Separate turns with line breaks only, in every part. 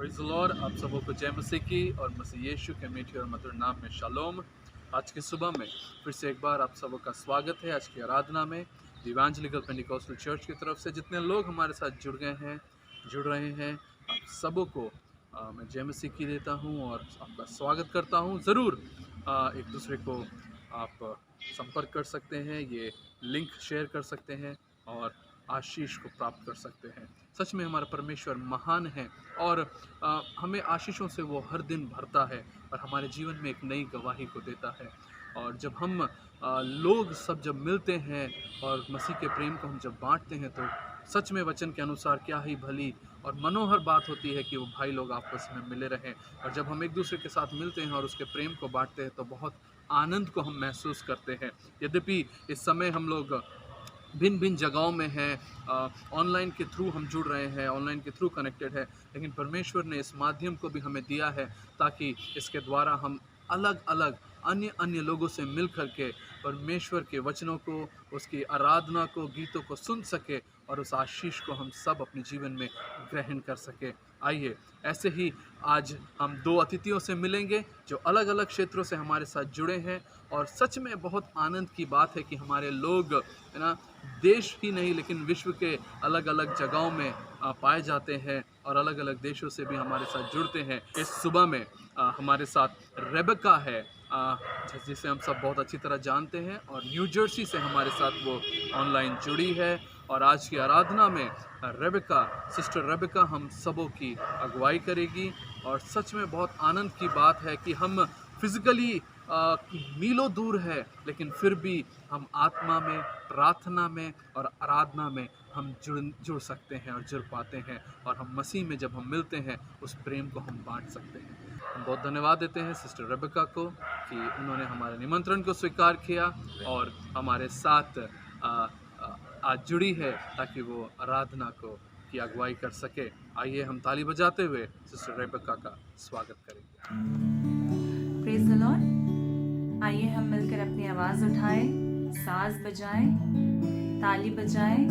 Praise the Lord. आप सबों को जय मसीह की और मसीह यीशु के मीठे और मधुर नाम में शालोम। आज की सुबह में फिर से एक बार आप सबों का स्वागत है आज की आराधना में इवांजेलिकल पेंटिकॉस्टल चर्च की तरफ से। जितने लोग हमारे साथ जुड़ रहे हैं, आप सबों को मैं जय मसीह की देता हूँ और आपका स्वागत करता हूँ। ज़रूर एक दूसरे को आप संपर्क कर सकते हैं, ये लिंक शेयर कर सकते हैं और आशीष को प्राप्त कर सकते हैं। सच में हमारा परमेश्वर महान है और हमें आशीषों से वो हर दिन भरता है और हमारे जीवन में एक नई गवाही को देता है। और जब हम लोग सब जब मिलते हैं और मसीह के प्रेम को हम जब बांटते हैं तो सच में वचन के अनुसार क्या ही भली और मनोहर बात होती है कि वो भाई लोग आपस में मिले रहें। और जब हम एक दूसरे के साथ मिलते हैं और उसके प्रेम को बांटते हैं तो बहुत आनंद को हम महसूस करते हैं। यद्यपि इस समय हम लोग भिन्न भिन्न जगहों में हैं, ऑनलाइन के थ्रू हम जुड़ रहे हैं, ऑनलाइन के थ्रू कनेक्टेड है, लेकिन परमेश्वर ने इस माध्यम को भी हमें दिया है ताकि इसके द्वारा हम अलग अलग अन्य लोगों से मिल कर के परमेश्वर के वचनों को, उसकी आराधना को, गीतों को सुन सके और उस आशीष को हम सब अपने जीवन में ग्रहण कर सके। आइए ऐसे ही आज हम दो अतिथियों से मिलेंगे जो अलग अलग क्षेत्रों से हमारे साथ जुड़े हैं। और सच में बहुत आनंद की बात है कि हमारे लोग है ना, देश ही नहीं लेकिन विश्व के अलग अलग जगहों में पाए जाते हैं और अलग अलग देशों से भी हमारे साथ जुड़ते हैं। इस सुबह में हमारे साथ रेबेका है, जिसे हम सब बहुत अच्छी तरह जानते हैं, और न्यू जर्सी से हमारे साथ वो ऑनलाइन जुड़ी है। और आज की आराधना में सिस्टर रेबेका हम सबों की अगुवाई करेगी। और सच में बहुत आनंद की बात है कि हम फिजिकली मीलों दूर है लेकिन फिर भी हम आत्मा में, प्रार्थना में और आराधना में हम जुड़ सकते हैं और जुड़ पाते हैं। और हम मसीह में जब हम मिलते हैं उस प्रेम को हम बांट सकते हैं। हम बहुत धन्यवाद देते हैं सिस्टर रेबेका को कि उन्होंने हमारे निमंत्रण को स्वीकार किया और हमारे साथ आज जुड़ी है ताकि वो आराधना को की अगुवाई कर सके। आइए हम ताली बजाते हुए सिस्टर रेबेका का स्वागत करेंगे।
Praise the Lord. आइए हम मिलकर अपनी आवाज़ उठाएं, साज बजाएं, ताली बजाएं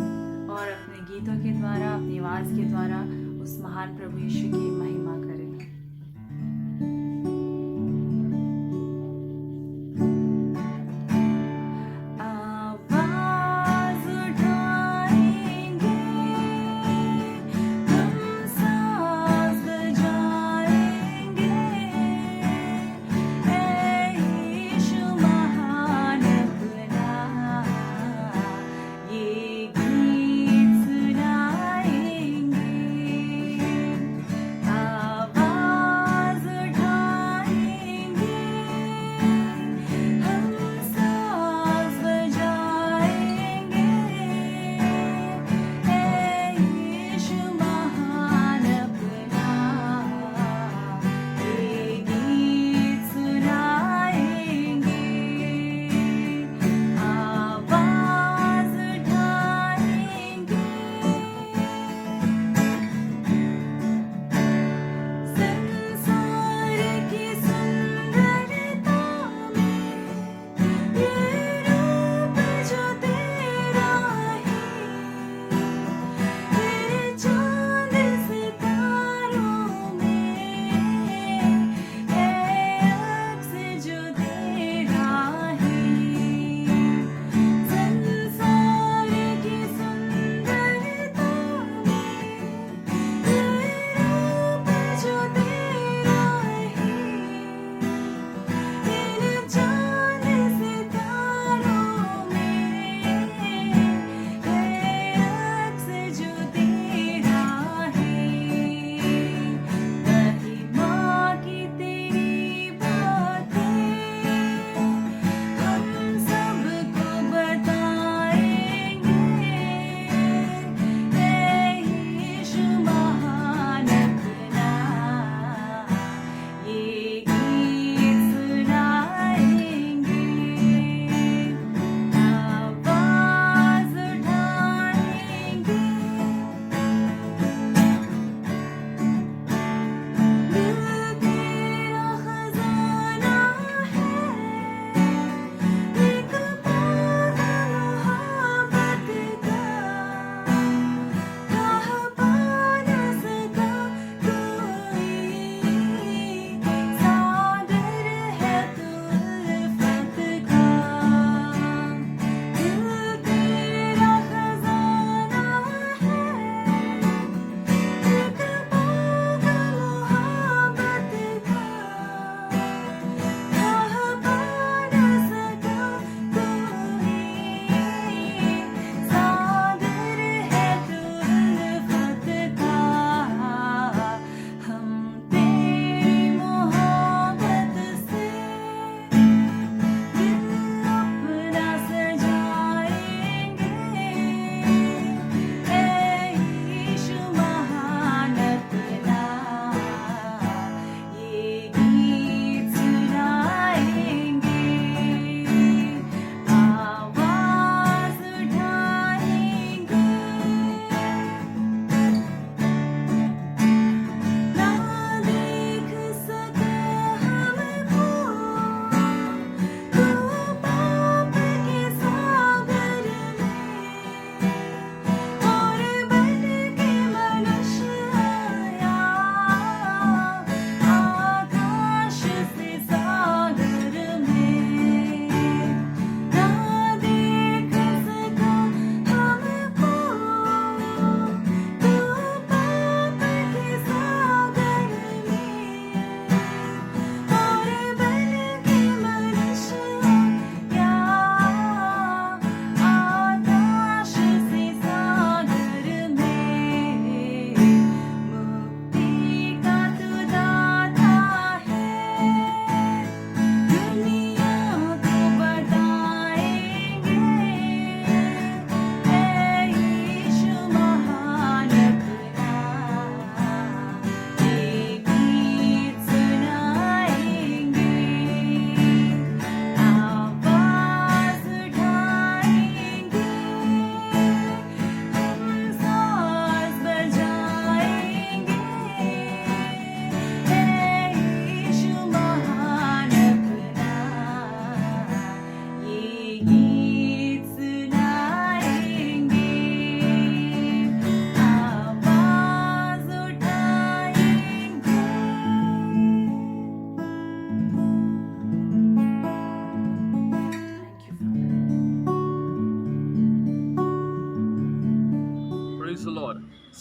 और अपने गीतों के द्वारा, अपनी आवाज़ के द्वारा उस महान प्रभु यीशु की महिमा करें।
आवाज़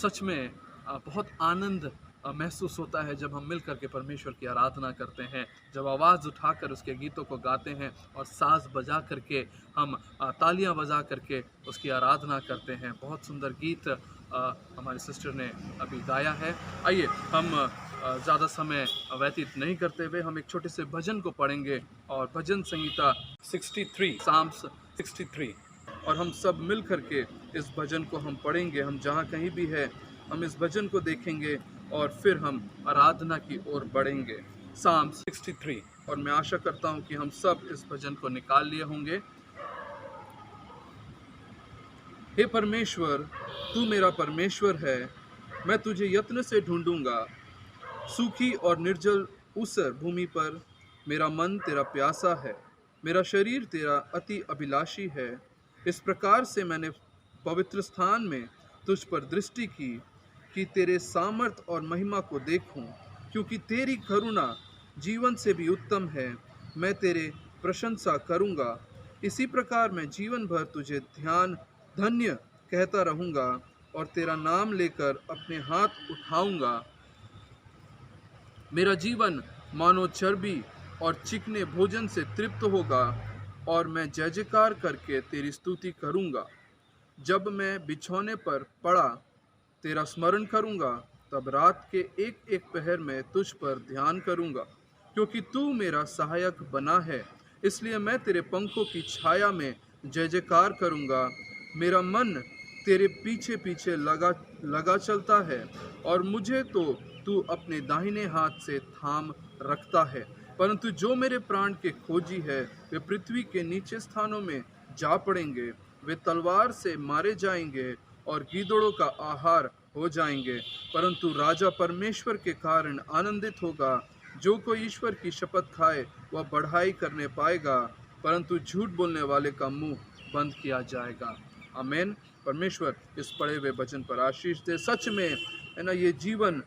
सच में बहुत आनंद महसूस होता है जब हम मिल कर के परमेश्वर की आराधना करते हैं, जब आवाज़ उठाकर उसके गीतों को गाते हैं और साज़ बजा करके हम तालियां बजा करके उसकी आराधना करते हैं। बहुत सुंदर गीत हमारी सिस्टर ने अभी गाया है। आइए हम ज़्यादा समय व्यतीत नहीं करते हुए हम एक छोटे से भजन को पढ़ेंगे और भजन संहिता 63 साम्स 63 और हम सब मिल करके इस भजन को हम पढ़ेंगे। हम जहाँ कहीं भी है हम इस भजन को देखेंगे और फिर हम आराधना की ओर बढ़ेंगे। साम 63 और मैं आशा करता हूँ कि हम सब इस भजन को निकाल लिए होंगे। हे परमेश्वर, तू मेरा परमेश्वर है, मैं तुझे यत्न से ढूंढूंगा। सूखी और निर्जल ऊसर भूमि पर मेरा मन तेरा प्यासा है, मेरा शरीर तेरा अति अभिलाषी है। इस प्रकार से मैंने पवित्र स्थान में तुझ पर दृष्टि की कि तेरे सामर्थ और महिमा को देखूं, क्योंकि तेरी करुणा जीवन से भी उत्तम है। मैं तेरे प्रशंसा करूंगा। इसी प्रकार मैं जीवन भर तुझे धन्य कहता रहूंगा और तेरा नाम लेकर अपने हाथ उठाऊंगा। मेरा जीवन मानो चर्बी और चिकने भोजन से तृप्त होगा और मैं जय जयकार करके तेरी स्तुति करूंगा। जब मैं बिछौने पर पड़ा तेरा स्मरण करूंगा, तब रात के एक एक पहर में तुझ पर ध्यान करूंगा। क्योंकि तू मेरा सहायक बना है, इसलिए मैं तेरे पंखों की छाया में जय जयकार करूंगा। मेरा मन तेरे पीछे पीछे लगा चलता है और मुझे तो तू अपने दाहिने हाथ से थाम रखता है। परंतु जो मेरे प्राण के खोजी है वे पृथ्वी के नीचे स्थानों में जा पड़ेंगे। वे तलवार से मारे जाएंगे और गीदड़ों का आहार हो जाएंगे। परंतु राजा परमेश्वर के कारण आनंदित होगा। जो कोई ईश्वर की शपथ खाए वह बढ़ाई करने पाएगा, परंतु झूठ बोलने वाले का मुंह बंद किया जाएगा। आमीन। परमेश्वर इस पढ़े हुए वचन पर आशीष दे। सच में है ना, ये जीवन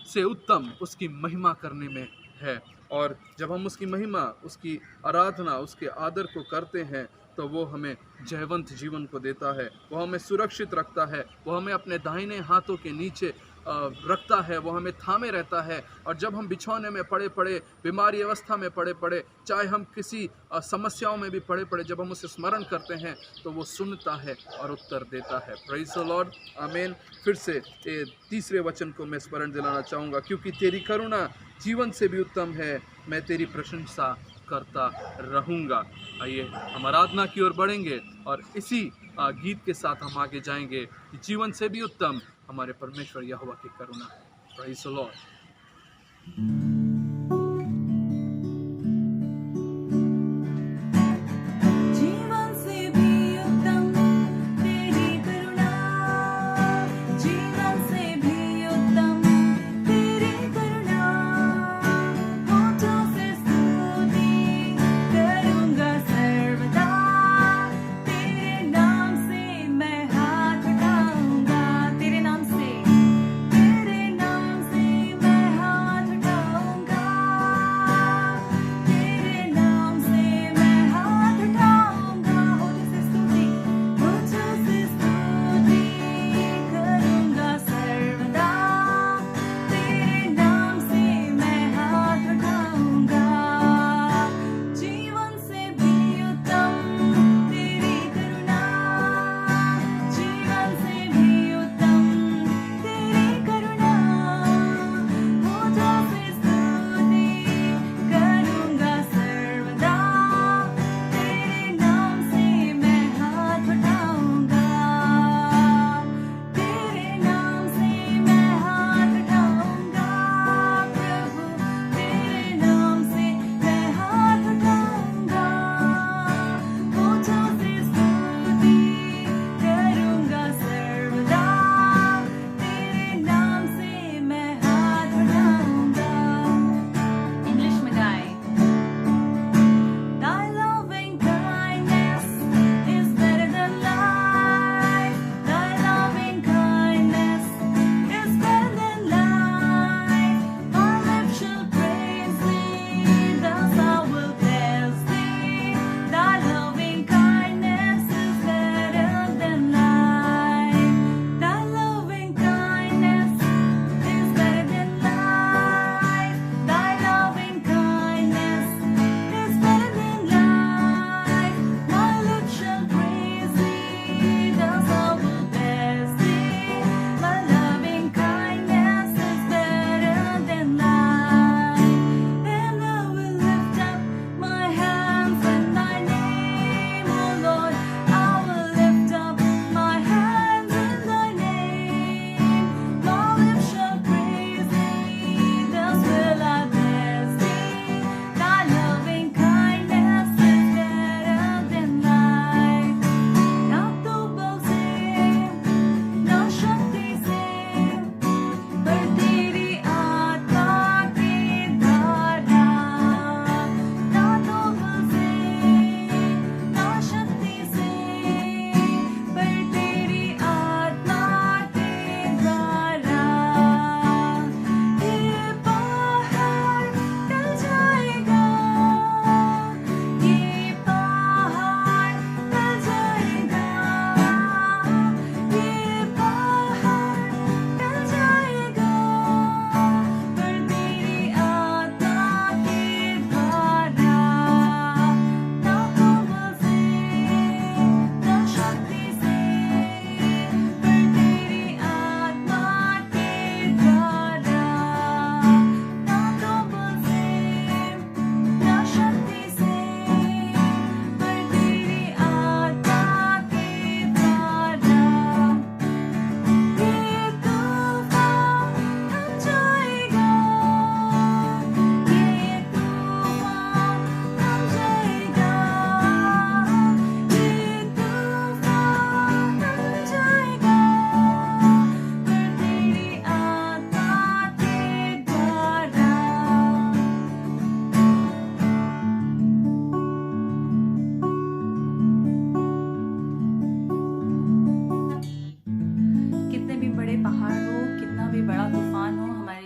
से उत्तम उसकी महिमा करने में है, और जब हम उसकी महिमा, उसकी आराधना, उसके आदर को करते हैं तो वो हमें जयवंत जीवन को देता है, वो हमें सुरक्षित रखता है, वो हमें अपने दाहिने हाथों के नीचे रखता है, वो हमें थामे रहता है। और जब हम बिछौने में पड़े पड़े, बीमारी अवस्था में पड़े पड़े, चाहे हम किसी समस्याओं में भी पड़े पड़े, जब हम उसे स्मरण करते हैं तो वो सुनता है और उत्तर देता है। Praise the Lord. आमीन। फिर से तीसरे वचन को मैं स्मरण दिलाना चाहूँगा। क्योंकि तेरी करुणा जीवन से भी उत्तम है, मैं तेरी प्रशंसा करता रहूँगा। आइए हम आराधना की ओर बढ़ेंगे और इसी गीत के साथ हम आगे जाएंगे कि जीवन से भी उत्तम हमारे परमेश्वर यहोवा की करुणा है। Praise the Lord.
तेरे नाम से मैं हाथ उठाऊंगा।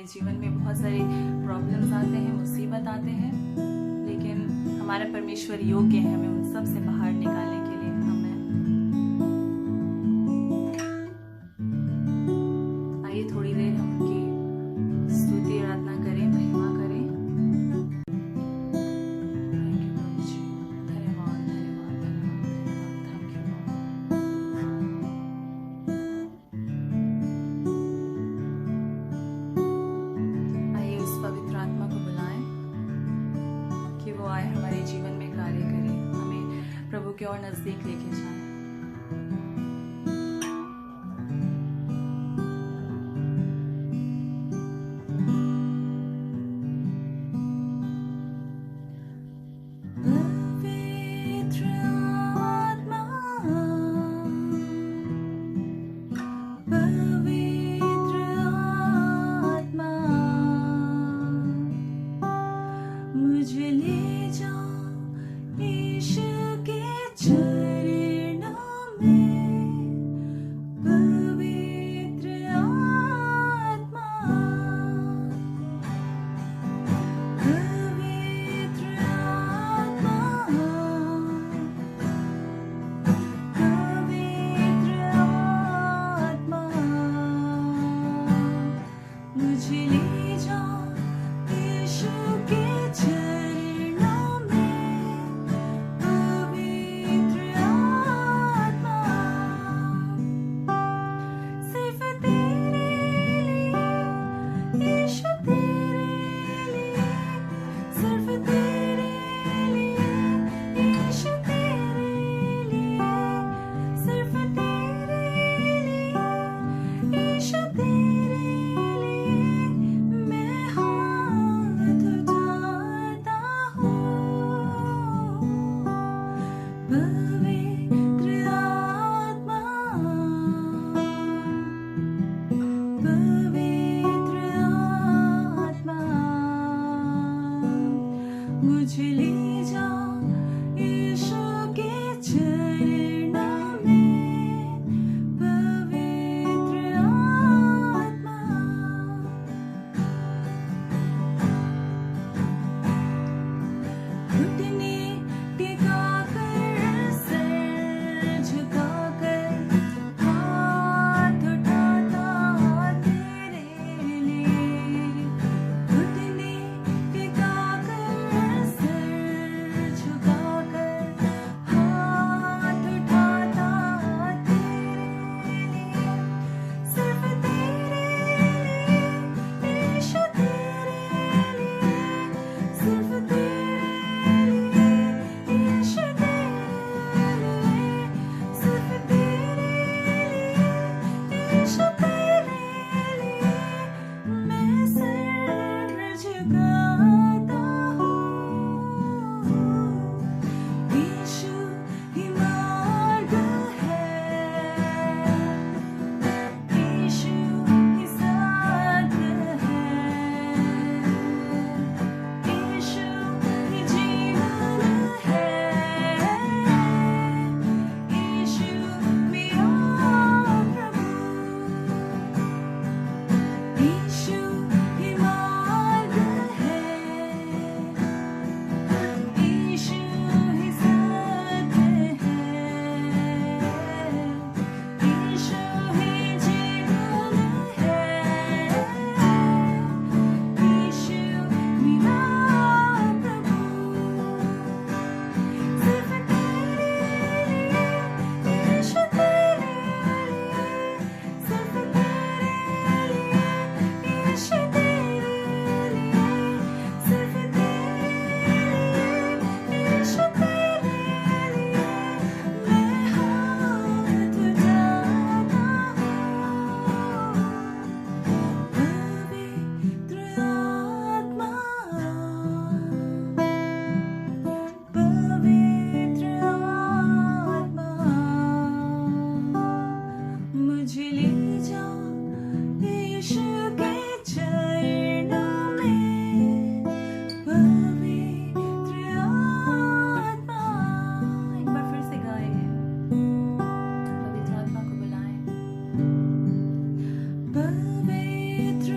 हमारे जीवन में बहुत सारे प्रॉब्लम्स आते हैं, मुसीबत आते हैं, लेकिन हमारा परमेश्वर योग्य है हमें उन सब से बाहर निकालने के लिए। हमें आइए थोड़ी देर हम उनकी स्तुति आराधना करें, महिमा करें। Thank you, प्रभु जी। धन्यवाद, धन्यवाद, धन्यवाद, थैंक यू। आइए उस पवित्र आत्मा को बुलाएं कि वो आए हमारे जीवन में कार्य करे, हमें प्रभु के और नजदीक लेके जाए। पवित्र आत्मा, पवित्र आत्मा, मुझे ले जाओ यीशु के चरणों में। पवित्र आत्मा, पवित्र आत्मा, पवित्र आत्मा, मुझे ले जाओ यीशु के चरणों में। पवित्र आत्मा, सिर्फ तेरे लिए, यीशु तेरे लिए, सिर्फ तेरे लिए, यीशु तेरे लिए, सिर्फ तेरे लिए, यीशु तेरे लिए, मैं हाथ उठाता हूँ। पवित्र आत्मा, पवित्र आत्मा, मुझे ले जाओ यीशु के चरणों में। पवित्र आत्मा, घुटने टिकाकर, सर झुकाकर, हाथ उठाता तेरे लिए। घुटने टिकाकर, सर झुकाकर, हाथ उठाता तेरे लिए। सिर्फ तेरे लिए, यीशु तेरे लिए, सिर्फ तेरे लिए, यीशु तेरे लिए, सिर्फ तेरे लिए, यीशु तेरे लिए, मैं सर झुकाता हूँ। यीशु ही मार्ग है, यीशु ही सत्य है, यीशु ही जीवन है, यीशु मेरा प्रभु। यीशु ही मार्ग है, यीशु ही सत्य है, यीशु ही जीवन है, यीशु मेरा प्रभु। सिर्फ तेरे लिए, यीशु तेरे लिए, सिर्फ तेरे लिए, यीशु तेरे लिए, सिर्फ तेरे लिए, यीशु तेरे लिए, मैं हाथ उठाता हूँ। पवित्र आत्मा, पवित्र आत्मा, मुझे ले जाओ यीशु के चरणों में। पवित्र आत्मा, एक बार फिर से गाएं, पवित्र आत्मा को बुलाएं। पवित्र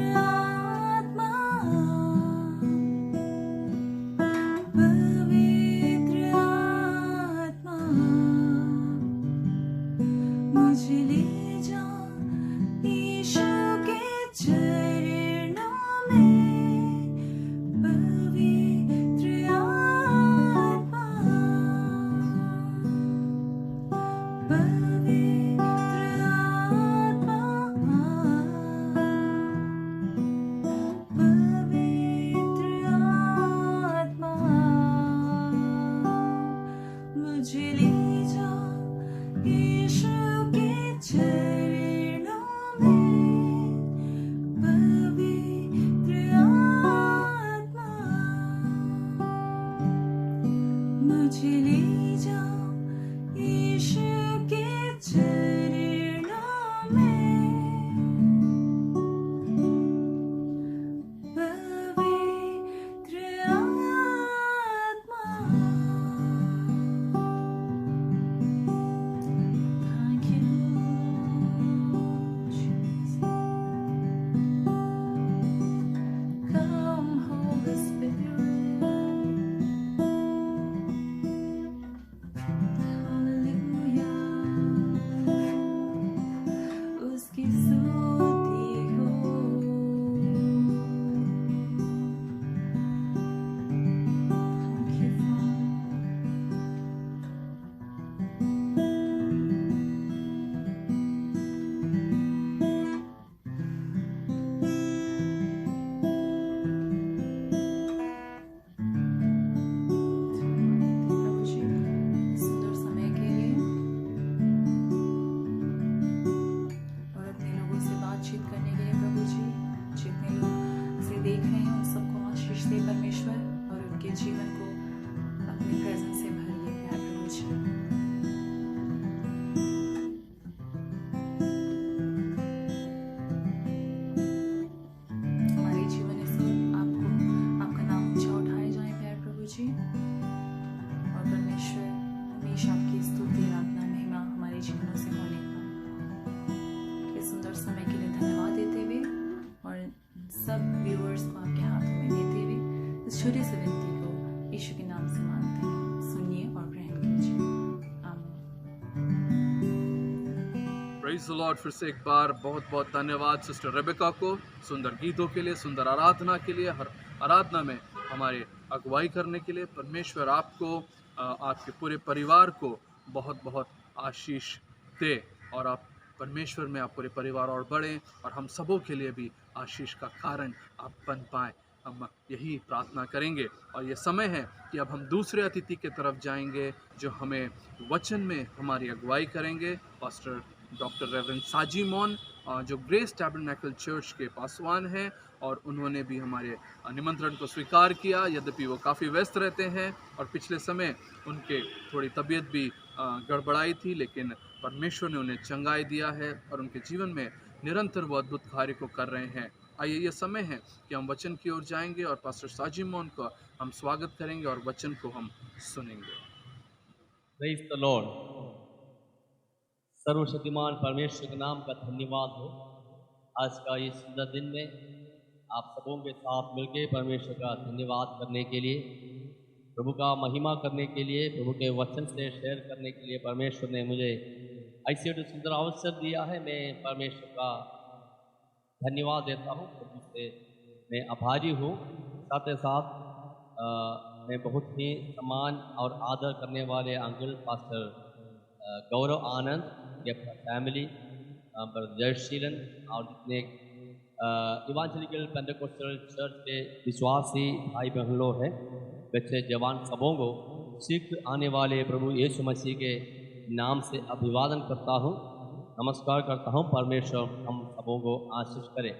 यूनिवर्स को आपके हाथों में देते हुए इस छोटी सी विनती को यीशु के नाम से मांगते हैं। सुनिए और ग्रहण कीजिए। आमीन।
Praise the Lord. फिर से एक बार बहुत बहुत धन्यवाद सिस्टर रेबेका को सुंदर गीतों के लिए, सुंदर आराधना के लिए, हर आराधना में हमारे अगुवाई करने के लिए। परमेश्वर आपको आपके पूरे परिवार को बहुत बहुत आशीष दे और आप परमेश्वर में आप पूरे परिवार और बढ़ें और हम सबों के लिए भी आशीष का कारण आप बन पाएँ। हम यही प्रार्थना करेंगे और ये समय है कि अब हम दूसरे अतिथि की तरफ जाएंगे जो हमें वचन में हमारी अगुवाई करेंगे। पास्टर डॉक्टर रेवरेंड साजी मौन जो ग्रेस टैबरनेकल चर्च के पासवान हैं और उन्होंने भी हमारे निमंत्रण को स्वीकार किया, यद्यपि वो काफ़ी व्यस्त रहते हैं और पिछले समय उनके थोड़ी तबीयत भी गड़बड़ाई थी, लेकिन परमेश्वर ने उन्हें चंगाई दिया है और उनके जीवन में निरंतर वो अद्भुत कार्य को कर रहे हैं। आइए ये समय है कि हम वचन की ओर जाएंगे और पास्टर साजी मौन का हम स्वागत करेंगे और वचन को हम सुनेंगे।
Praise the Lord. सर्वशक्तिमान परमेश्वर के नाम का धन्यवाद हो। आज का इस सुंदर दिन में आप सबों के साथ मिलकर परमेश्वर का धन्यवाद करने के लिए, प्रभु का महिमा करने के लिए, प्रभु के वचन से शेयर करने के लिए परमेश्वर ने मुझे ऐसे जो सुंदर अवसर दिया है। मैं परमेश्वर का धन्यवाद देता हूँ, प्रभु से मैं आभारी हूँ। साथ ही साथ मैं बहुत ही सम्मान और आदर करने वाले अंकल पास्टर गौरव आनंद के फैमिली, ब्रदर जयशीलन और जितने इवांजेलिकल पेंटेकोस्टल चर्च के विश्वासी भाई बहन लोग हैं, बच्चे जवान सबों को शीघ्र आने वाले प्रभु यीशु मसीह के नाम से अभिवादन करता हूँ, नमस्कार करता हूँ। परमेश्वर हम सबों को आशीष करे।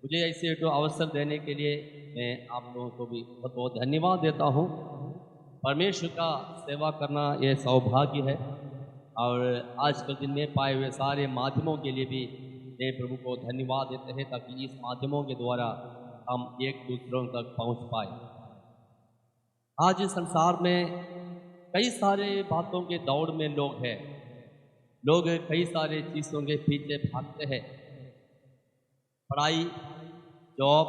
मुझे ऐसे जो अवसर देने के लिए मैं आप लोगों को भी बहुत बहुत धन्यवाद देता हूँ। परमेश्वर का सेवा करना ये सौभाग्य है और आज के दिन में पाए हुए सारे माध्यमों के लिए भी मैं प्रभु को धन्यवाद देते हैं, ताकि इस माध्यमों के द्वारा हम एक दूसरों तक पहुंच पाए। आज इस संसार में कई सारे बातों के दौड़ में लोग हैं। लोग कई सारे चीज़ों के पीछे भागते हैं। पढ़ाई, जॉब,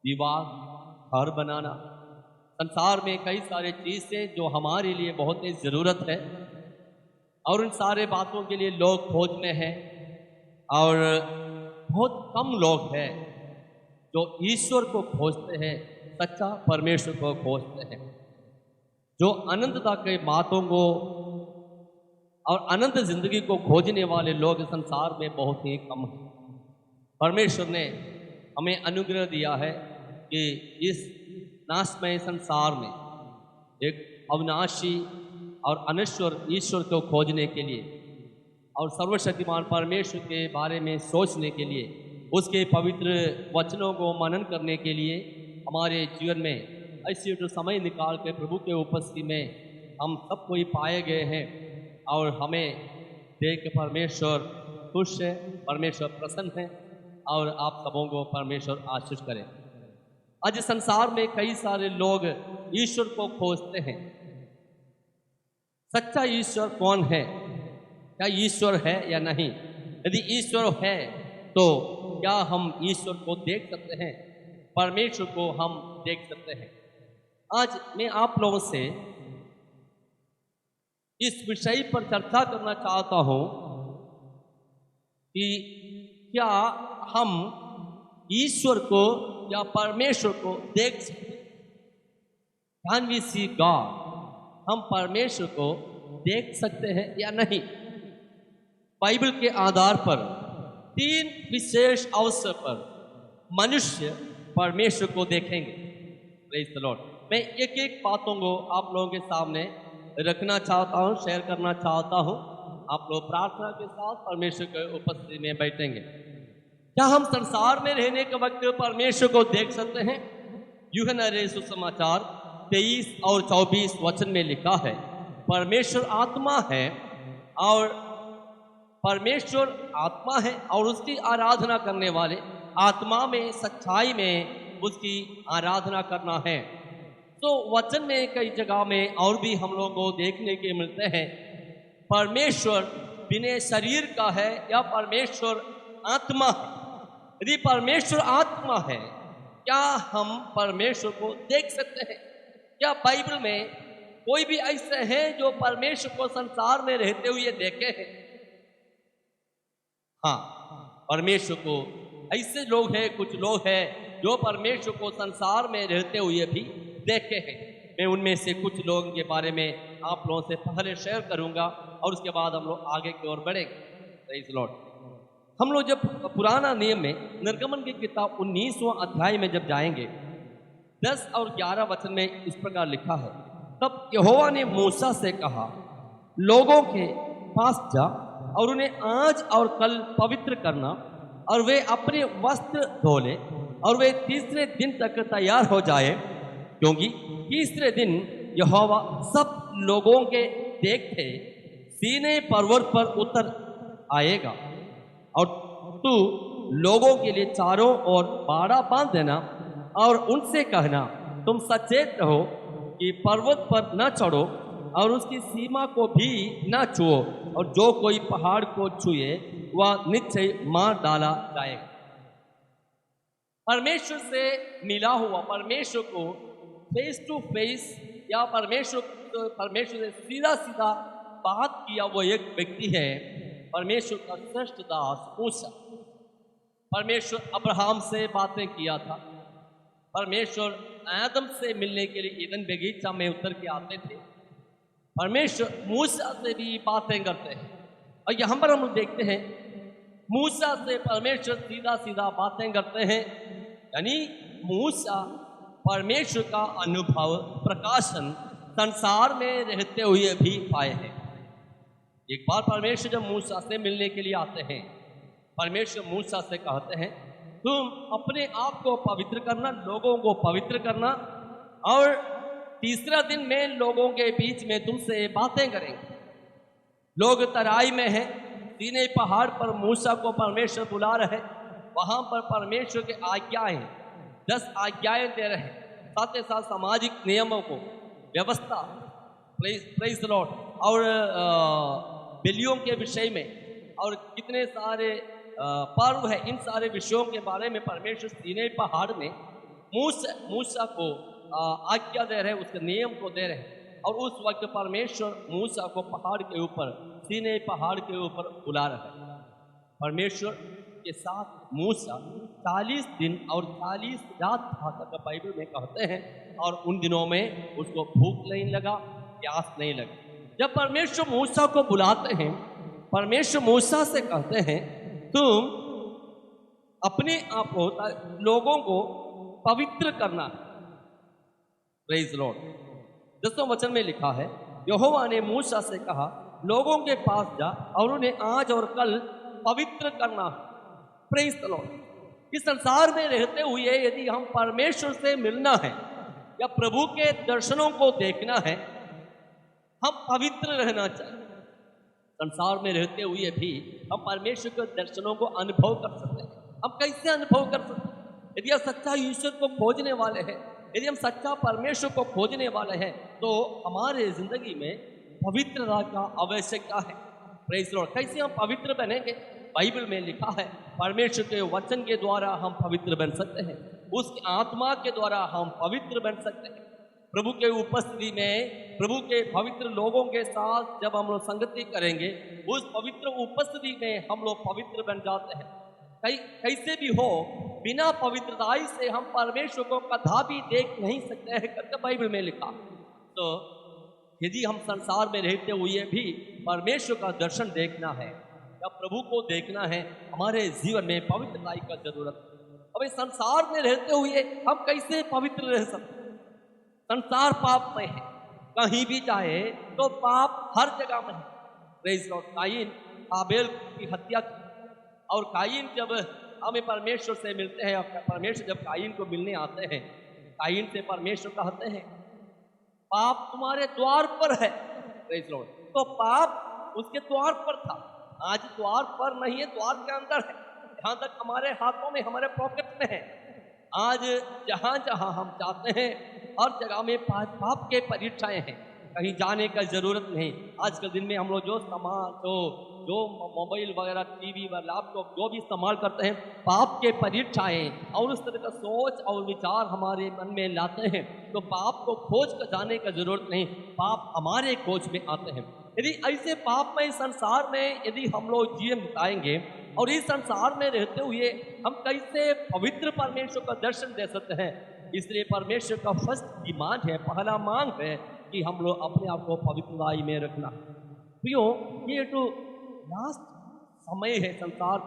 विवाह, घर बनाना, संसार में कई सारे चीज़ें जो हमारे लिए बहुत ही ज़रूरत है और उन सारे बातों के लिए लोग खोज में हैं और बहुत कम लोग हैं जो ईश्वर को खोजते हैं, सच्चा परमेश्वर को खोजते हैं, जो अनंतता के बातों को और अनंत जिंदगी को खोजने वाले लोग संसार में बहुत ही कम हैं। परमेश्वर ने हमें अनुग्रह दिया है कि इस नाशमय संसार में एक अविनाशी और अनश्वर ईश्वर को खोजने के लिए और सर्वशक्तिमान परमेश्वर के बारे में सोचने के लिए, उसके पवित्र वचनों को मनन करने के लिए हमारे जीवन में ऐसे जो समय निकाल के प्रभु के उपस्थिति में हम सब कोई पाए गए हैं और हमें देख के परमेश्वर खुश है, परमेश्वर प्रसन्न है और आप सबों को परमेश्वर आशीष करे। आज संसार में कई सारे लोग ईश्वर को खोजते हैं। सच्चा ईश्वर कौन है? क्या ईश्वर है या नहीं? यदि ईश्वर है तो क्या हम ईश्वर को देख सकते हैं? परमेश्वर को हम देख सकते हैं। आज मैं आप लोगों से इस विषय पर चर्चा करना चाहता हूं कि क्या हम ईश्वर को या परमेश्वर को देख सकते हैं? Can we see God? हम परमेश्वर को देख सकते हैं या नहीं? बाइबल के आधार पर 3 विशेष अवसर पर मनुष्य परमेश्वर को देखेंगे। Praise the Lord. मैं एक एक बातों को आप लोगों के सामने रखना चाहता हूं, शेयर करना चाहता हूं। आप लोग प्रार्थना के साथ परमेश्वर के उपस्थिति में बैठेंगे। क्या हम संसार में रहने के वक्त परमेश्वर को देख सकते हैं? यूहन्ना सुसमाचार 23 और 24 वचन में लिखा है, परमेश्वर आत्मा है और परमेश्वर आत्मा है और उसकी आराधना करने वाले आत्मा में सच्चाई में उसकी आराधना करना है। तो वचन में कई जगह में और भी हम लोगों को देखने के मिलते हैं, परमेश्वर बिना शरीर का है या परमेश्वर आत्मा है। यदि परमेश्वर आत्मा है, क्या हम परमेश्वर को देख सकते हैं? क्या बाइबल में कोई भी ऐसे हैं जो परमेश्वर को संसार में रहते हुए देखे हैं? हाँ, परमेश्वर को ऐसे लोग हैं, कुछ लोग हैं जो परमेश्वर को संसार में रहते हुए भी देखे हैं। मैं उनमें से कुछ लोगों के बारे में आप लोगों से पहले शेयर करूंगा और उसके बाद हम लोग आगे की ओर बढ़ेंगे। Praise Lord. हम लोग जब पुराना नियम में निर्गमन की किताब 19वां अध्याय में जब जाएंगे, 10 और 11 वचन में इस प्रकार लिखा है, तब यहोवा ने मूसा से कहा, लोगों के पास जा और उन्हें आज और कल पवित्र करना, और वे अपने वस्त्र धो ले और वे तीसरे दिन तक तैयार हो जाए, क्योंकि तीसरे दिन यहोवा सब लोगों के देखते सीने पर्वत पर उतर आएगा, और तू लोगों के लिए चारों ओर बाड़ा बांध देना और उनसे कहना, तुम सचेत रहो कि पर्वत पर न चढ़ो और उसकी सीमा को भी न छुओ, और जो कोई पहाड़ को छुए वह निश्चय मार डाला जाएगा। परमेश्वर से मिला हुआ, परमेश्वर को फेस टू फेस या परमेश्वर से सीधा सीधा बात किया वो एक व्यक्ति है, परमेश्वर का श्रेष्ठ दास मूसा। परमेश्वर अब्राहम से बातें किया था, परमेश्वर आदम से मिलने के लिए ईदन बगीचा में उतर के आते थे, परमेश्वर मूसा से भी बातें करते हैं। और यहाँ पर हम देखते हैं मूसा से परमेश्वर सीधा सीधा बातें करते हैं, यानी मूसा परमेश्वर का अनुभव प्रकाशन संसार में रहते हुए भी पाए हैं। एक बार परमेश्वर जब मूसा से मिलने के लिए आते हैं, परमेश्वर मूसा से कहते हैं, तुम अपने आप को पवित्र करना, लोगों को पवित्र करना, और तीसरा दिन में लोगों के बीच में तुमसे बातें करेंगे। लोग तराई में हैं, सीनै पहाड़ पर मूसा को परमेश्वर बुला रहे, वहां पर परमेश्वर के आज्ञाएं 10 आज्ञाएं दे रहे, साथ ही साथ सामाजिक नियमों को, व्यवस्था, प्रेज़ द लॉर्ड, और बलियों के विषय में, और कितने सारे पर्व है, इन सारे विषयों के बारे में परमेश्वर सीनै पहाड़ में मूसा को आज्ञा दे रहे, उसके नियम को दे रहे। और उस वक्त परमेश्वर मूसा को पहाड़ के ऊपर, सीनै पहाड़ के ऊपर बुला रहे। परमेश्वर के साथ मूसा 40 दिन और 40 रात था तक बाइबल में कहते हैं, और उन दिनों में उसको भूख नहीं लगा, प्यास नहीं लगी। जब परमेश्वर मूसा को बुलाते हैं, परमेश्वर मूसा से कहते हैं, तुम अपने आप को, लोगों को पवित्र करना। Praise Lord. 10वें वचन में लिखा है, यहोवा ने मूसा से कहा, लोगों के पास जा और उन्हें आज और कल पवित्र करना। Praise the Lord. इस संसार में रहते हुए यदि हम परमेश्वर से मिलना है या प्रभु के दर्शनों को देखना है, हम पवित्र रहना चाहिए। संसार में रहते हुए भी हम परमेश्वर के दर्शनों को अनुभव कर सकते हैं। हम कैसे अनुभव कर सकते हैं? यदि हम सच्चा ईश्वर को खोजने वाले हैं, यदि हम सच्चा परमेश्वर को खोजने वाले हैं, तो हमारे जिंदगी में पवित्रता का आवश्यकता है। Praise Lord. कैसे हम पवित्र बनेंगे? बाइबल में लिखा है, परमेश्वर के वचन के द्वारा हम पवित्र बन सकते हैं, उसकी आत्मा के द्वारा हम पवित्र बन सकते हैं। प्रभु के उपस्थिति में, प्रभु के पवित्र लोगों के साथ जब हम लोग संगति करेंगे, उस पवित्र उपस्थिति में हम लोग पवित्र बन जाते हैं। कैसे भी हो, बिना पवित्रताई से हम परमेश्वर को कदापि देख नहीं सकते हैं करके बाइबल में लिखा। तो यदि हम संसार में रहते हुए भी परमेश्वर का दर्शन देखना है या प्रभु को देखना है, हमारे जीवन में पवित्रताई का जरूरत है। अब इस संसार में रहते हुए हम कैसे पवित्र रह सकते? संसार पाप में है, कहीं भी जाए तो पाप हर जगह में है। Praise Lord. कायीन हाबेल की हत्या की, और कायीन जब हमें परमेश्वर से मिलते हैं, परमेश्वर जब कायीन को मिलने आते हैं, कायीन से परमेश्वर कहते हैं, पाप तुम्हारे द्वार पर है। Praise Lord. तो पाप उसके द्वार पर था, आज द्वार पर नहीं है, द्वार के अंदर है। जहाँ तक हमारे हाथों में, हमारे पॉकेट में है। आज जहाँ जहाँ हम जाते हैं, हर जगह में पाप के परीक्षाएं हैं। कहीं जाने का ज़रूरत नहीं। आज के दिन में हम लोग जो जो मोबाइल वगैरह, टीवी व लैपटॉप जो भी इस्तेमाल करते हैं, पाप के परीक्षाएं और उस तरह का सोच और विचार हमारे मन में लाते हैं, तो पाप को खोज कर जाने का ज़रूरत नहीं, पाप हमारे खोज में आते हैं। यदि ऐसे पापमय संसार में यदि हम लोग जीवन बिताएंगे और इस संसार में रहते हुए हम कैसे पवित्र परमेश्वर का दर्शन दे सकते हैं? इसलिए परमेश्वर का फर्स्ट डिमांड है, पहला मांग है कि हम लोग अपने आप को पवित्रताई में रखना। प्रियो, ये तो लास्ट समय है, संसार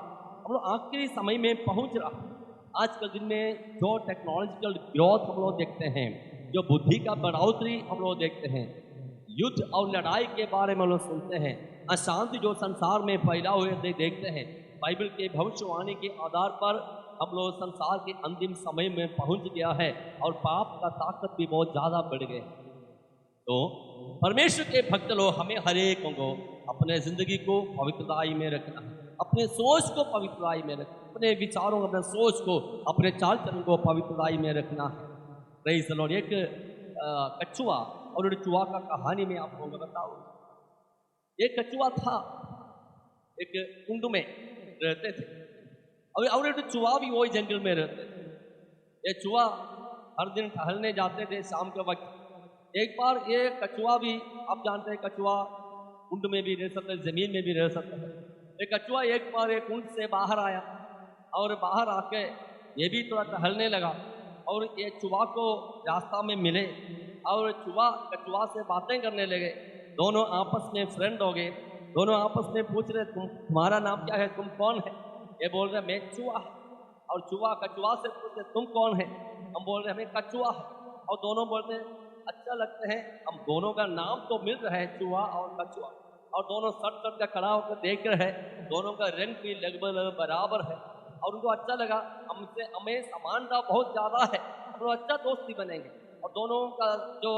हम लोग आखिरी समय में पहुंच रहा। आज के दिन में जो टेक्नोलॉजिकल ग्रोथ हम लोग देखते हैं, जो बुद्धि का बढ़ोतरी हम लोग देखते हैं, युद्ध और लड़ाई के बारे में हम लोग सुनते हैं, अशांति जो संसार में फैला हुए देखते हैं, बाइबल के भविष्यवाणी के आधार पर हम लोग संसार के अंतिम समय में पहुंच गया है और पाप का ताकत भी बहुत ज़्यादा बढ़ गए। तो परमेश्वर के भक्त लोग हमें हर एक को अपने ज़िंदगी को पवित्रताई में रखना है, अपने सोच को पवित्रताई में रखना, अपने विचारों, अपने सोच को, अपने चाल चलन को पवित्रताई में रखना है। Praise the Lord. एक कछुआ और एक चूहा का कहानी में आपको बताऊँ। एक कछुआ था, एक कुंड में रहते थे और एक चूहा भी वही जंगल में रहते थे। ये चूहा हर दिन टहलने जाते थे शाम के वक्त। एक बार ये कछुआ भी, आप जानते हैं कछुआ कुंड में भी रह सकता है, ज़मीन में भी रह सकता है। ये कछुआ एक बार एक कुंड से बाहर आया और बाहर आके ये भी थोड़ा टहलने लगा और ये चूहा को रास्ता में मिले और चूहा कछुआ से बातें करने लगे। दोनों आपस में फ्रेंड हो गए। दोनों आपस में पूछ रहे, तुम्हारा नाम क्या है, तुम कौन है? ये बोल रहे मैं चूहा है। और चूहा कछुआ से पूछते तुम कौन है? हम बोल रहे हमें कछुआ है। और दोनों बोलते अच्छा लगते हैं, हम दोनों का नाम तो मिल रहा है, चूहा और कछुआ। और दोनों सट सट का खड़ा होकर देख रहे हैं, दोनों का रंग भी लगभग बराबर है और उनको अच्छा लगा, हमसे हमें समानता बहुत ज़्यादा है, हम लोग अच्छा दोस्ती बनेंगे। और दोनों का जो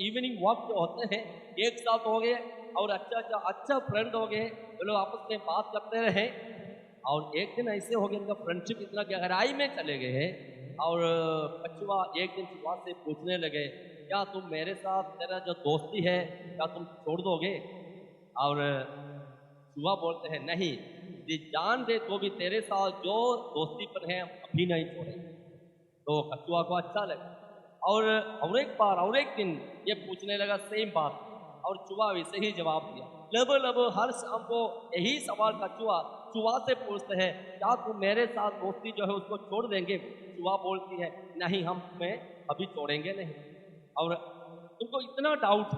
इवनिंग वॉक जो होते हैं एक साथ हो गए और अच्छा फ्रेंड हो गए। वो लोग आपस में बात करते रहे और एक दिन ऐसे हो गया उनका फ्रेंडशिप इतना गहराई में चले गए और कछुआ एक दिन चूहा से पूछने लगे, क्या तुम मेरे साथ, तेरा जो दोस्ती है क्या तुम छोड़ दोगे? और चूहा बोलते हैं नहीं, यदि जान दे तो भी तेरे साथ जो दोस्तीपन है अभी नहीं छोड़ेंगे। तो कछुआ को अच्छा लगा और एक बार और एक दिन ये पूछने लगा सेम बात और चूहा वैसे ही जवाब दिया। लगभग हर शाम को यही सवाल चूहा से पूछते हैं, क्या तुम मेरे साथ दोस्ती जो है उसको छोड़ देंगे? चूहा बोलती है नहीं, हम तुम्हें अभी छोड़ेंगे नहीं। और तुमको इतना डाउट,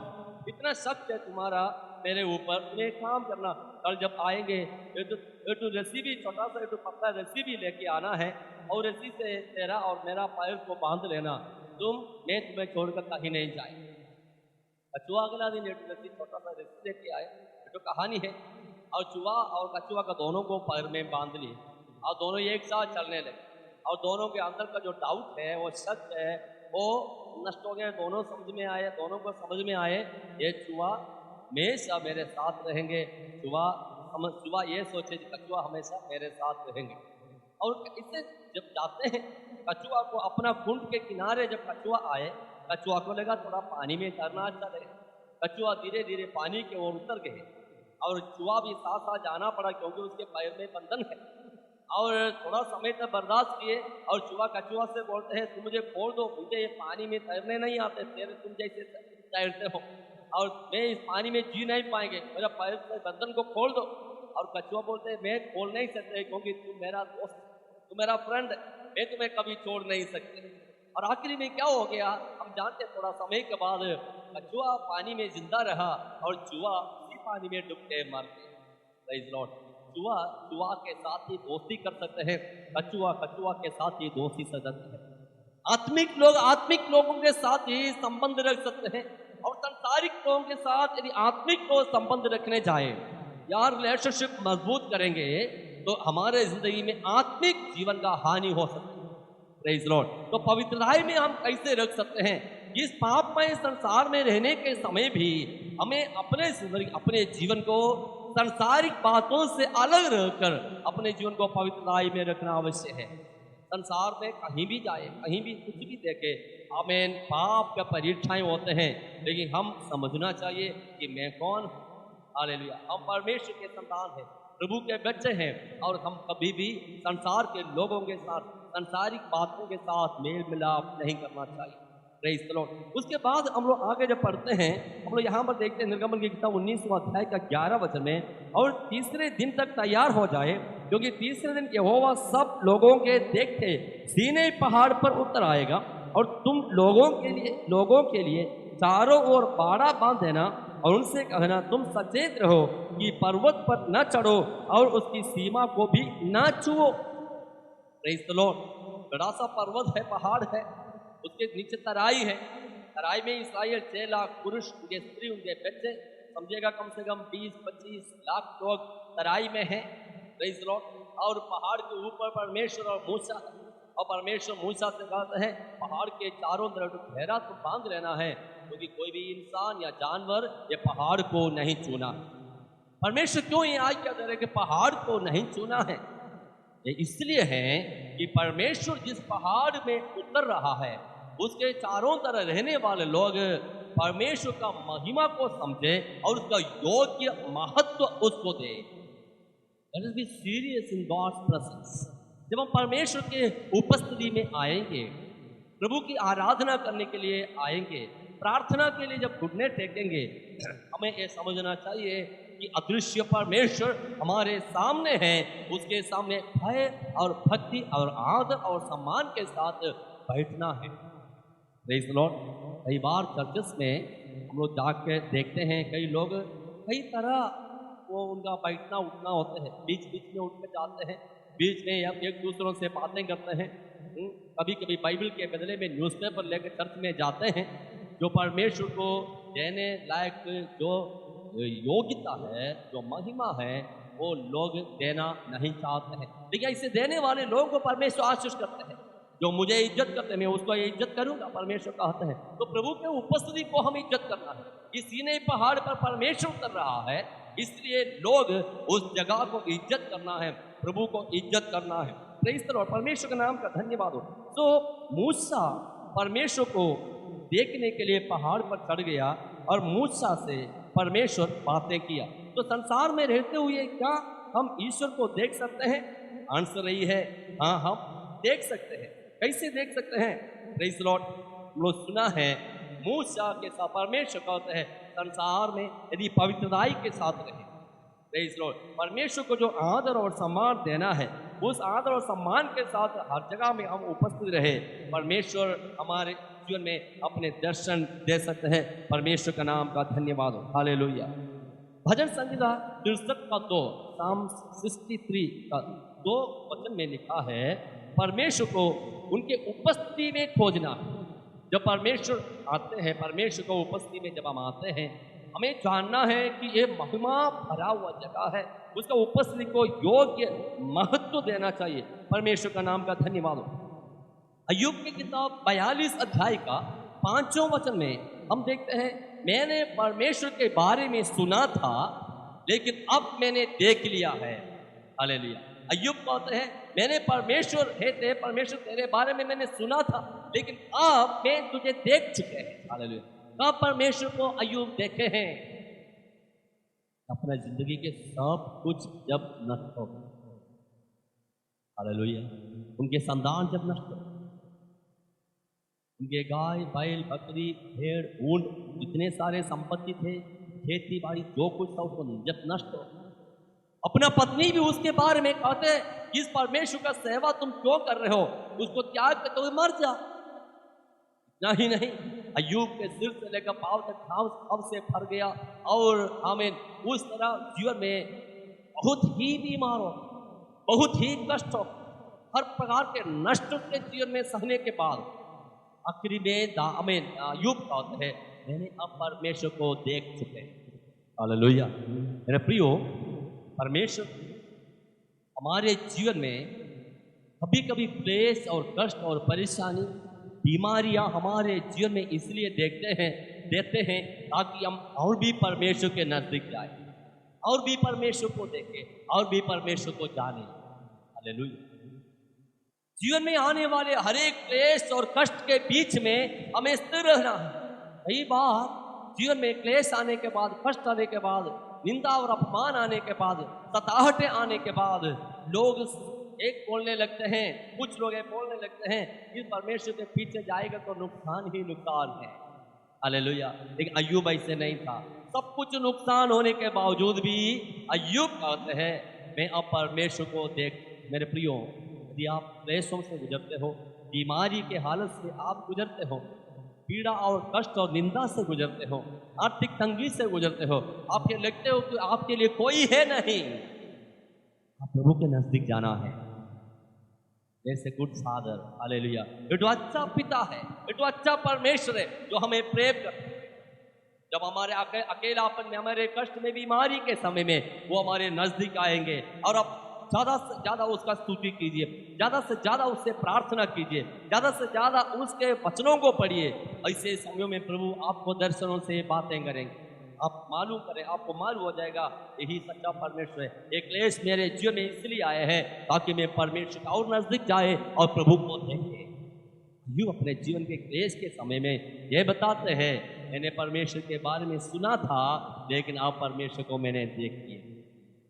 इतना शक है तुम्हारा मेरे ऊपर, तुम्हें काम करना, कल जब आएंगे एक रस्सी भी, छोटा सा एक पतला रस्सी भी लेके आना है और रस्सी से तेरा और मेरा पैर को बांध लेना, मैं तुम्हें छोड़कर कहीं नहीं जाए। कछुआ अगला दिन एक रस्सी, छोटा सा रस्सी लेके आए, तो कहानी है। और चूहा और कछुआ का दोनों को पैर में बांध लिए और दोनों एक साथ चलने लगे और दोनों के अंदर का जो डाउट है, वो शक है, वो नष्ट हो गया। दोनों समझ में आए, दोनों को समझ में आए ये चूहा हमेशा मेरे साथ रहेंगे। चूहा ये सोचे कछुआ हमेशा मेरे साथ रहेंगे। और इससे जब जाते हैं कछुआ को अपना कुंड के किनारे, जब कछुआ आए, कछुआ को लगा थोड़ा पानी में तैरना अच्छा लगेगा। कछुआ धीरे धीरे पानी की ओर उतर गए और चूहा भी साथ साथ जाना पड़ा क्योंकि उसके पैर में बंधन है। और थोड़ा समय तक बर्दाश्त किए और चूहा कछुआ से बोलते हैं तुम मुझे छोड़ दो, मुझे ये पानी में तैरने नहीं आते, तुम जैसे तैरते हो और मैं इस पानी में जी नहीं पाएंगे, मेरा पैर से बंधन को खोल दो। और कछुआ बोलते हैं मैं खोल नहीं सकते क्योंकि तुम मेरा दोस्त, तुम मेरा फ्रेंड, मैं तुम्हें कभी छोड़ नहीं सकते। और आखिरी में क्या हो गया हम जानते, थोड़ा समय के बाद कछुआ पानी में जिंदा रहा और चूहा उसी पानी में डूब के मर गया। Praise the Lord. चूहा के साथ ही दोस्ती कर सकते हैं, कछुआ के साथ ही दोस्ती कर सकते हैं। आत्मिक लोगों के साथ ही संबंध रख सकते हैं और सांसारिक लोगों के साथ यदि आत्मिक लोग संबंध रखने जाए या रिलेशनशिप मजबूत करेंगे तो हमारे जिंदगी में आत्मिक जीवन का हानि हो सकती है। Praise the Lord. तो पवित्रताई में हम कैसे रख सकते हैं? इस पापमय संसार में रहने के समय भी हमें अपने जीवन को सांसारिक बातों से अलग रहकर अपने जीवन को पवित्रताई में रखना आवश्यक है। संसार में कहीं भी जाए, कहीं भी कुछ भी देखे, आमीन, पाप का परीक्षाएं होते हैं, लेकिन हम समझना चाहिए कि मैं कौन हूँ। हालेलुया, हम परमेश्वर के संतान हैं, प्रभु के बच्चे हैं, और हम कभी भी संसार के लोगों के साथ, सांसारिक बातों के साथ मेल मिलाप नहीं करना चाहिए। Praise the Lord. उसके बाद हम लोग आगे जब पढ़ते हैं, हम लोग यहाँ पर देखते हैं निर्गमन की किताब 19वां अध्याय का 11 वचन में, और तीसरे दिन तक तैयार हो जाए, क्योंकि तीसरे दिन यहोवा सब लोगों के देखते सीनै पहाड़ पर उतर आएगा, और तुम लोगों के लिए चारों ओर बाड़ा बांध देना, और उनसे कहना तुम सचेत रहो कि पर्वत पर न चढ़ो और उसकी सीमा को भी न छुओ। Praise the Lord. बड़ा सा पर्वत है, पहाड़ है, उसके नीचे तराई है। तराई में इस्राएल 6 लाख पुरुष, उनके स्त्री, उनके बच्चे, समझिएगा कम से कम 20-25 लाख लोग तराई में हैं। Praise the Lord. और पहाड़ के ऊपर परमेश्वर और मूसा, और परमेश्वर मूसा से कहते हैं पहाड़ के चारों तरफ घेरा तो बांध लेना है, क्योंकि कोई भी इंसान या जानवर ये पहाड़ को नहीं छूना। परमेश्वर क्यों ये आज्ञा दे रहे कि पहाड़ को नहीं छूना है? ये इसलिए है कि परमेश्वर जिस पहाड़ में उतर रहा है, उसके चारों तरफ रहने वाले लोग परमेश्वर का महिमा को समझे और उसका योग्य महत्व उसको दे। Let us be serious in God's presence. जब हम परमेश्वर के उपस्थिति में आएंगे, प्रभु की आराधना करने के लिए आएंगे, प्रार्थना के लिए जब घुटने टेकेंगे, हमें ये समझना चाहिए कि अदृश्य परमेश्वर हमारे सामने है। उसके सामने भय और भक्ति और आदर और सम्मान के साथ बैठना है। Praise the Lord. कई बार चर्चेस में हम लोग जाके देखते हैं, कई लोग कई तरह वो उनका बैठना उठना होते हैं, बीच बीच में उठ के जाते हैं, बीच में अब एक दूसरों से बातें करते हैं, कभी कभी बाइबल के बदले में न्यूज़पेपर लेकर चर्च में जाते हैं। जो परमेश्वर को देने लायक जो योग्यता है, जो महिमा है, वो लोग देना नहीं चाहते हैं, लेकिन इसे देने वाले लोगों को परमेश्वर आशीष करते हैं। जो मुझे इज्जत करते हैं मैं उसको ये इज्जत करूंगा, परमेश्वर कहते हैं। तो प्रभु के उपस्थिति को हम इज्जत करना है। इस सीनै पहाड़ पर परमेश्वर उतर रहा है, इसलिए लोग उस जगह को इज्जत करना है, प्रभु को इज्जत करना है। Praise the Lord. परमेश्वर के नाम का धन्यवाद हो। तो मूसा परमेश्वर को देखने के लिए पहाड़ पर चढ़ गया और मूसा से परमेश्वर बातें किया। तो संसार में रहते हुए क्या हम ईश्वर को देख सकते हैं? आंसर रही है हाँ, हम देख सकते हैं। कैसे देख सकते हैं? Praise the Lord. हम लोग सुना है मूसा के साथ परमेश्वर कहते हैं संसार में यदि पवित्रताई के साथ रहे, प्रेज़ द लॉर्ड, परमेश्वर को जो आदर और सम्मान देना है, उस आदर और सम्मान के साथ हर जगह में हम उपस्थित रहे, परमेश्वर हमारे जीवन में अपने दर्शन दे सकते हैं। परमेश्वर का नाम का धन्यवाद हो। हालेलुया। भजन संहिता 63 का 2, साम 63 का 2 वचन में लिखा है परमेश्वर को उनके उपस्थिति में खोजना। जब परमेश्वर आते हैं, परमेश्वर को उपस्थिति में जब हम आते हैं, हमें जानना है कि ये महिमा भरा हुआ जगह है, उसका उपस्थिति को योग्य महत्व देना चाहिए। परमेश्वर का नाम का धन्यवाद हो। अय्यूब की किताब 42 अध्याय का 5वां वचन में हम देखते हैं, मैंने परमेश्वर के बारे में सुना था लेकिन अब मैंने देख लिया है। हालेलुया। अय्यूब कहते हैं मैंने परमेश्वर तेरे बारे में मैंने सुना था, लेकिन अब मैं तुझे देख चुके हैं। हालेलुया। कब परमेश्वर को अय्यूब देखे हैं? अपना जिंदगी के सब कुछ जब नष्ट हो गए। हालेलुया। उनके संतान जब नष्ट हो, उनके गाय बैल बकरी भेड़ ऊंट जितने सारे संपत्ति थे, खेती बाड़ी जो कुछ था, उसको जब नष्ट हो, अपना पत्नी भी उसके बारे में कहते इस परमेश्वर का सेवा तुम क्यों कर रहे हो, उसको त्याग के तो मर जा। नहीं नहीं, अय्यूब के सिर से लेकर पांव तक घाव से भर गया और हमें उस तरह जीवन में बहुत ही बीमार हो, बहुत ही कष्ट हो, हर प्रकार के नष्ट के जीवन में सहने के बाद आखिरी में अय्यूब कहते हैं मैंने अब परमेश्वर को देख चुके। हालेलुया। मेरे प्रियो, परमेश्वर हमारे जीवन में कभी कभी क्लेश और कष्ट और परेशानी बीमारियां हमारे जीवन में इसलिए देते हैं ताकि हम और भी परमेश्वर के नजदीक जाए, और भी परमेश्वर को देखें, और भी परमेश्वर को जाने। हालेलुया। जीवन में आने वाले हर एक क्लेश और कष्ट के बीच में हमें स्थिर रहना है। कई बार जीवन में क्लेश आने के बाद, कष्ट आने के बाद, निंदा और अपमान आने के बाद, सताहटें आने के बाद लोग एक बोलने लगते हैं, कुछ लोग ये बोलने लगते हैं कि परमेश्वर के पीछे जाएगा तो नुकसान ही नुकसान है। हालेलुया। लेकिन अय्यूब ऐसे नहीं था। सब कुछ नुकसान होने के बावजूद भी अय्यूब कहते हैं मैं अब परमेश्वर को देख। मेरे प्रियो, यदि आप क्लेशों से गुजरते हो, बीमारी के हालत से आप गुजरते हो, पीड़ा और कष्ट और निंदा से गुजरते हो, आर्थिक तंगी से गुजरते हो, आप ये लगते हो कि आपके लिए कोई है नहीं, आप प्रभु के नजदीक जाना है। जैसे गुड फादर, हालेलुया, ये तो अच्छा पिता है, ये तो अच्छा परमेश्वर है जो हमें प्रेम करता है। जब हमारे अकेलापन में, हमारे कष्ट में, बीमारी के समय में वो हमारे नजदीक आएंगे और अब ज़्यादा से ज़्यादा उसका स्तुति कीजिए, ज़्यादा से ज़्यादा उससे प्रार्थना कीजिए, ज़्यादा से ज़्यादा उसके वचनों को पढ़िए। ऐसे समयों में प्रभु आपको दर्शनों से बातें करेंगे। आप मालूम करें, आपको मालूम हो जाएगा यही सच्चा परमेश्वर है। एक क्लेश मेरे जीवन में इसलिए आए हैं ताकि मैं परमेश्वर और नजदीक जाए और प्रभु को देखे। यूँ अपने जीवन के क्लेश के समय में ये बताते हैं मैंने परमेश्वर के बारे में सुना था लेकिन आप परमेश्वर को मैंने देख लिया।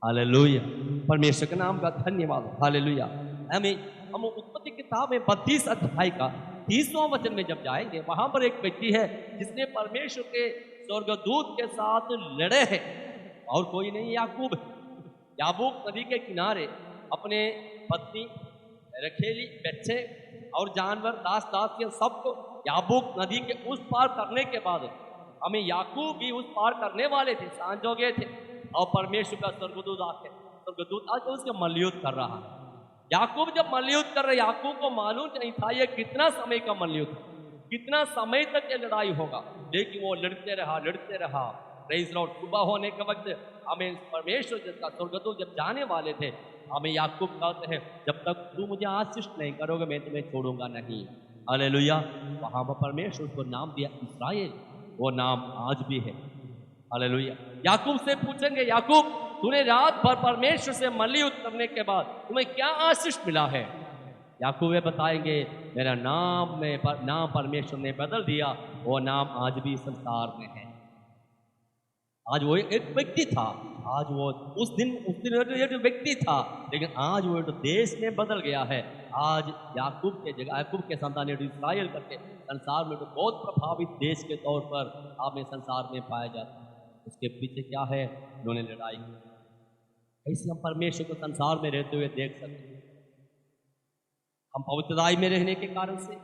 हालेलुया, परमेश्वर के नाम का धन्यवाद। हालेलुया। हम उत्पत्ति किताब में 32 अध्याय का 30वां वचन में जब जाएंगे, वहां पर एक व्यक्ति है जिसने परमेश्वर के स्वर्गदूत के साथ लड़े हैं और कोई नहीं, याकूब। याबूक नदी के किनारे अपने पत्नी, रखेली, बच्चे और जानवर, दास दासियां सबको याबूक नदी के उस पार करने के बाद हमें याकूब भी उस पार करने वाले थे, सांझ हो गए थे और परमेश्वर का स्वर्गदूत आके उसके मल्लयुद्ध कर रहा है। याकूब जब मल्लयुद्ध कर रहे, याकूब को मालूम नहीं था ये कितना समय का मल्लयुद्ध, कितना समय तक ये लड़ाई होगा, लेकिन वो लड़ते रहा। Praise Lord. सुबह होने के वक्त हमें परमेश्वर जिसका स्वर्गदूत जब जाने वाले थे, हमें याकूब कहते हैं जब तक तू मुझे आशीष नहीं करोगे मैं तुम्हें छोड़ूंगा नहीं। हालेलुया। वहां पर परमेश्वर उसको नाम दिया इस्राएल, वो नाम आज भी है। हालेलुया। याकूब से पूछेंगे, याकूब तूने रात भर परमेश्वर से मल्लयुद्ध करने के बाद तुम्हें क्या आशीष मिला है? याकूब बताएंगे मेरा नाम परमेश्वर ने बदल दिया, वो नाम आज भी संसार में है। आज वो एक व्यक्ति था, आज वो उस दिन एक व्यक्ति था, लेकिन आज वो देश में बदल गया है। आज याकूब के जगह याकूब के संतान इस्राएल करके संसार में बहुत प्रभावित देश के तौर पर हमें संसार में पाया जाता है। उसके पीछे क्या है? उन्होंने लड़ाई की। ऐसे हम परमेश्वर को संसार में रहते हुए देख सकते हैं। हम पवित्रताई में रहने के कारण से,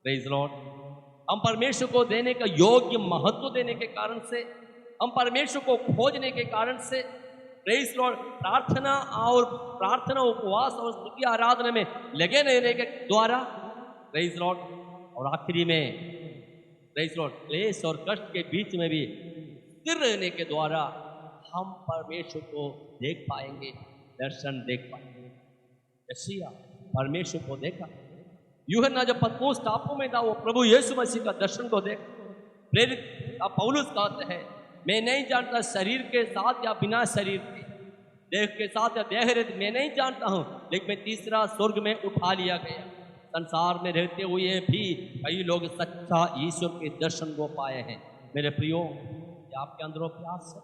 प्रेज़ लॉर्ड, हम परमेश्वर को देने का योग्य महत्व देने के कारण से, हम परमेश्वर को खोजने के कारण से, प्रेज़ लॉर्ड, प्रार्थना उपवास और स्तुति आराधना में लगे रहने के द्वारा, प्रेज़ लॉर्ड, और आखिरी में प्रेज़ लॉर्ड क्लेश और कष्ट के बीच में भी स्थिर रहने के द्वारा हम परमेश्वर को देख पाएंगे, दर्शन देख पाएंगे। यशायाह परमेश्वर को देखा, यूहन्ना जब पतमोस टापू में था वो प्रभु यीशु मसीह का दर्शन को देख। प्रेरित पौलुस कहते हैं मैं नहीं जानता शरीर के साथ या बिना शरीर के, देह के साथ या देह रहित, मैं नहीं जानता हूँ, लेकिन मैं तीसरा स्वर्ग में उठा लिया गया। संसार में रहते हुए भी कई लोग सच्चा ईश्वर के दर्शन को पाए हैं। मेरे प्रियो, आपके अंदर प्यास है?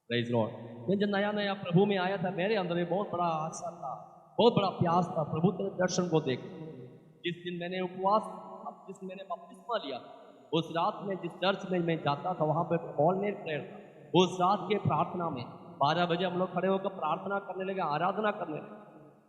Praise Lord. मैं जब नया प्रभु में आया था, मेरे अंदर में बहुत बड़ा आशा था, बहुत बड़ा प्यास था प्रभु के दर्शन को देख। जिस दिन मैंने बपतिस्मा लिया, उस रात में जिस चर्च में मैं जाता था वहाँ पर ऑलनेट प्रेयर था। उस रात के प्रार्थना में 12 बजे हम लोग खड़े होकर प्रार्थना करने लगे, आराधना करने लगे।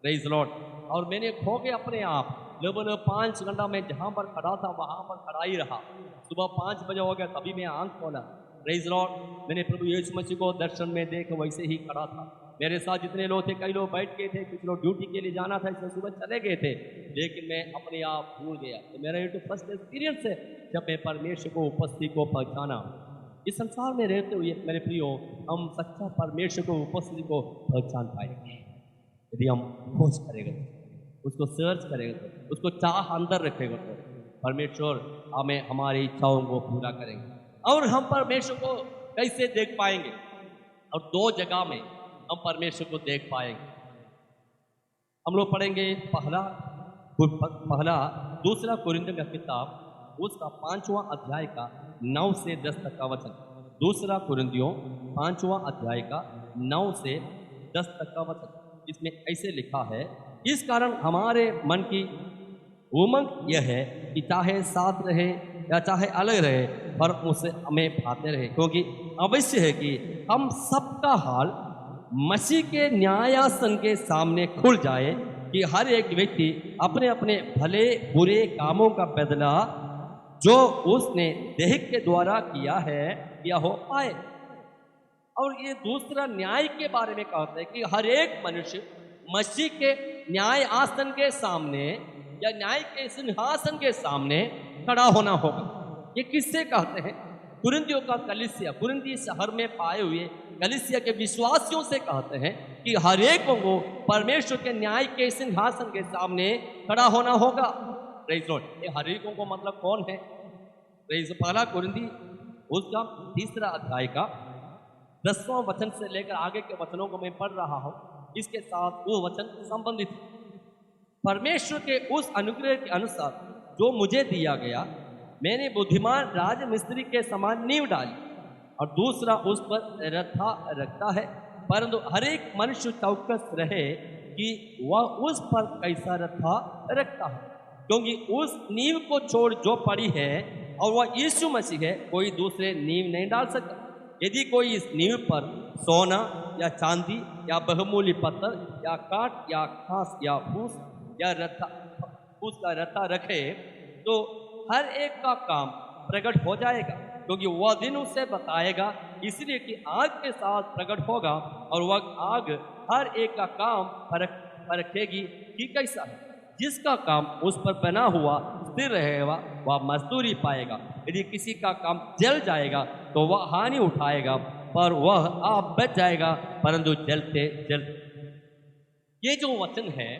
Praise Lord. और मैंने खो के अपने आप लगभग 5 घंटा मैं जहाँ पर खड़ा था वहाँ पर खड़ा ही रहा। सुबह 5 बजे हो गया तभी मैं आंख खोला। Praise Lord. मैंने प्रभु यीशु मसीह को दर्शन में देख वैसे ही खड़ा था। मेरे साथ जितने लोग थे, कई लोग बैठ गए थे, कुछ लोग ड्यूटी के लिए जाना था इसलिए सुबह चले गए थे, लेकिन मैं अपने आप भूल गया। तो मेरा ये तो फर्स्ट एक्सपीरियंस है जब मैं परमेश्वर को उपस्थिति को पहचाना। इस संसार में रहते हुए मेरे प्रियो, हम सच्चा परमेश्वर को उपस्थिति को पहचान पाएंगे यदि हम खोज करेंगे, उसको सर्च करेंगे, उसको चाह अंदर रखेंगे तो परमेश्वर हमें हमारी इच्छाओं को पूरा करेंगे। और हम परमेश्वर को कैसे देख पाएंगे? और 2 जगह में हम परमेश्वर को देख पाएंगे। हम लोग पढ़ेंगे पहला दूसरा कुरिन्थियों का किताब उसका 5वां अध्याय का 9 से 10 तक का वचन। दूसरा कुरिन्थियों 5वां अध्याय का 9 से 10 तक का वचन। इसमें ऐसे लिखा है, इस कारण हमारे मन की उमंग यह है कि चाहे साथ रहे या चाहे अलग रहे, पर उससे हमें भाते रहे, क्योंकि अवश्य है कि हम सबका हाल मसीह के न्यायासन के सामने खुल जाए, कि हर एक व्यक्ति अपने अपने भले बुरे कामों का बदला जो उसने देह के द्वारा किया है या हो पाए। और ये दूसरा न्याय के बारे में कहते हैं कि हर एक मनुष्य मसीह के न्याय आसन के सामने या न्याय के सिंहासन के सामने खड़ा होना होगा। ये किससे कहते हैं? कुरिन्थियों का कलीसिया, कुरिन्थी शहर में पाए हुए कलीसिया के विश्वासियों से कहते हैं कि हर एक को परमेश्वर के न्याय के सिंहासन के सामने खड़ा होना होगा। Praise Lord. ये हर एक को मतलब कौन है? प्रेज़। पहला कुरिन्थी उसका 3 अध्याय का 10वां वचन से लेकर आगे के वचनों को मैं पढ़ रहा हूं। इसके साथ वो वचन संबंधित है। परमेश्वर के उस अनुग्रह के अनुसार जो मुझे दिया गया, मैंने बुद्धिमान राजमिस्त्री के समान नींव डाली और दूसरा उस पर रखता है, परंतु हर एक मनुष्य चौकस रहे कि वह उस पर कैसा रखता है, क्योंकि उस नींव को छोड़ जो पड़ी है और वह यीशु मसीह है, कोई दूसरे नींव नहीं डाल सकता। यदि कोई इस नींव पर सोना या चांदी या बहुमूल्य पत्थर या काठ या घास या फूस या फूस का रथा रखे, तो हर एक का काम प्रकट हो जाएगा, क्योंकि वह दिन उसे बताएगा, इसलिए कि आग के साथ प्रकट होगा और वह आग हर एक का काम परखेगी कि कैसा है। जिसका काम उस पर बना हुआ स्थिर रहेगा वह मजदूरी पाएगा। यदि किसी का काम जल जाएगा तो वह हानि उठाएगा, पर वह आप बच जाएगा, परंतु जलते जलते। ये जो वचन है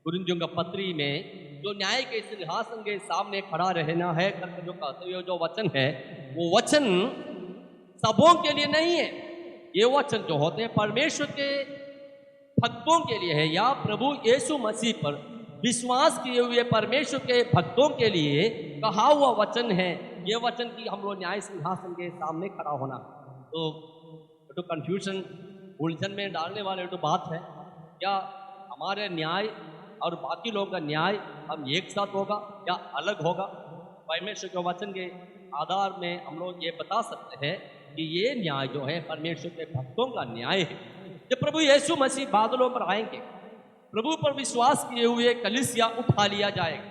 कुरिन्थियों का पत्री में, जो न्याय के सिंहासन के सामने खड़ा रहना है करके जो कहते हुए जो वचन है, वो वचन सबों के लिए नहीं है। ये वचन जो होते हैं परमेश्वर के भक्तों के लिए है, या प्रभु यीशु मसीह पर विश्वास किए हुए परमेश्वर के भक्तों के लिए कहा हुआ वचन है। ये वचन की हम लोग न्याय सिंहासन के सामने खड़ा होना। तो कंफ्यूजन, उलझन में डालने वाले तो बात है, क्या हमारे न्याय और बाकी लोगों का न्याय हम एक साथ होगा या अलग होगा? परमेश्वर के वचन के आधार में हम लोग ये बता सकते हैं कि ये न्याय जो है परमेश्वर के भक्तों का न्याय है। जब प्रभु यीशु मसीह बादलों पर आएंगे, प्रभु पर विश्वास किए हुए कलीसिया उठा लिया जाएगा।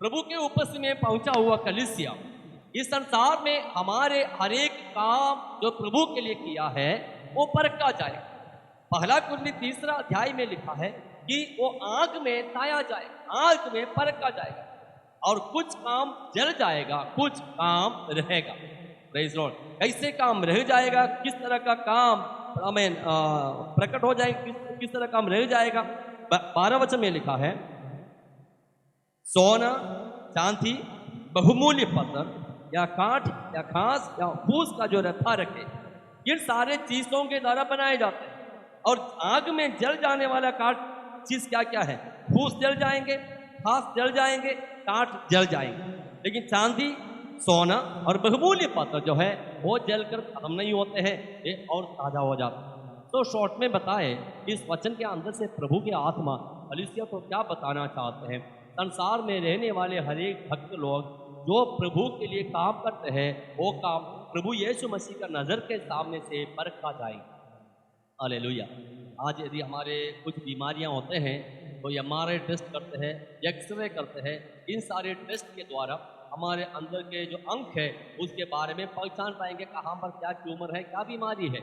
प्रभु के उपस्थिति में पहुंचा हुआ कलीसिया इस संसार में हमारे हर एक काम जो प्रभु के लिए किया है वो परखा जाएगा। पहला कुरिन्थी 3 अध्याय में लिखा है कि वो आग में ताया जाएगा, आग में परखा जाएगा, और कुछ काम जल जाएगा, कुछ काम रहेगा। Praise Lord. कैसे काम रह जाएगा, किस तरह का काम हमें प्रकट हो जाएगा, किस तरह काम रह जाएगा? 12 वचन में लिखा है, सोना चांदी बहुमूल्य पत्थर या काठ या घास या फूस का जो रथा रखे, ये सारे चीजों के द्वारा बनाए जाते हैं। और आग में जल जाने वाला काठ चीज क्या क्या है? फूस जल जाएंगे, घास जल जाएंगे, काठ जल जाएंगे, लेकिन चांदी, सोना और बहुमूल्य पत्थर जो है वो जलकर खत्म नहीं होते हैं, ये और ताजा हो जाते हैं। तो शॉर्ट में बताए इस वचन के अंदर से प्रभु की आत्मा कलीसिया को क्या बताना चाहते हैं? संसार में रहने वाले हर एक भक्त लोग जो प्रभु के लिए काम करते हैं, वो काम प्रभु यीशु मसीह का नजर के सामने से परखा जाएगा। हालेलुया। आज यदि हमारे कुछ बीमारियां होते हैं तो MRI टेस्ट करते हैं, एक्सरे करते हैं। इन सारे टेस्ट के द्वारा हमारे अंदर के जो अंग है उसके बारे में पहचान पाएंगे कहाँ पर क्या ट्यूमर है, क्या बीमारी है।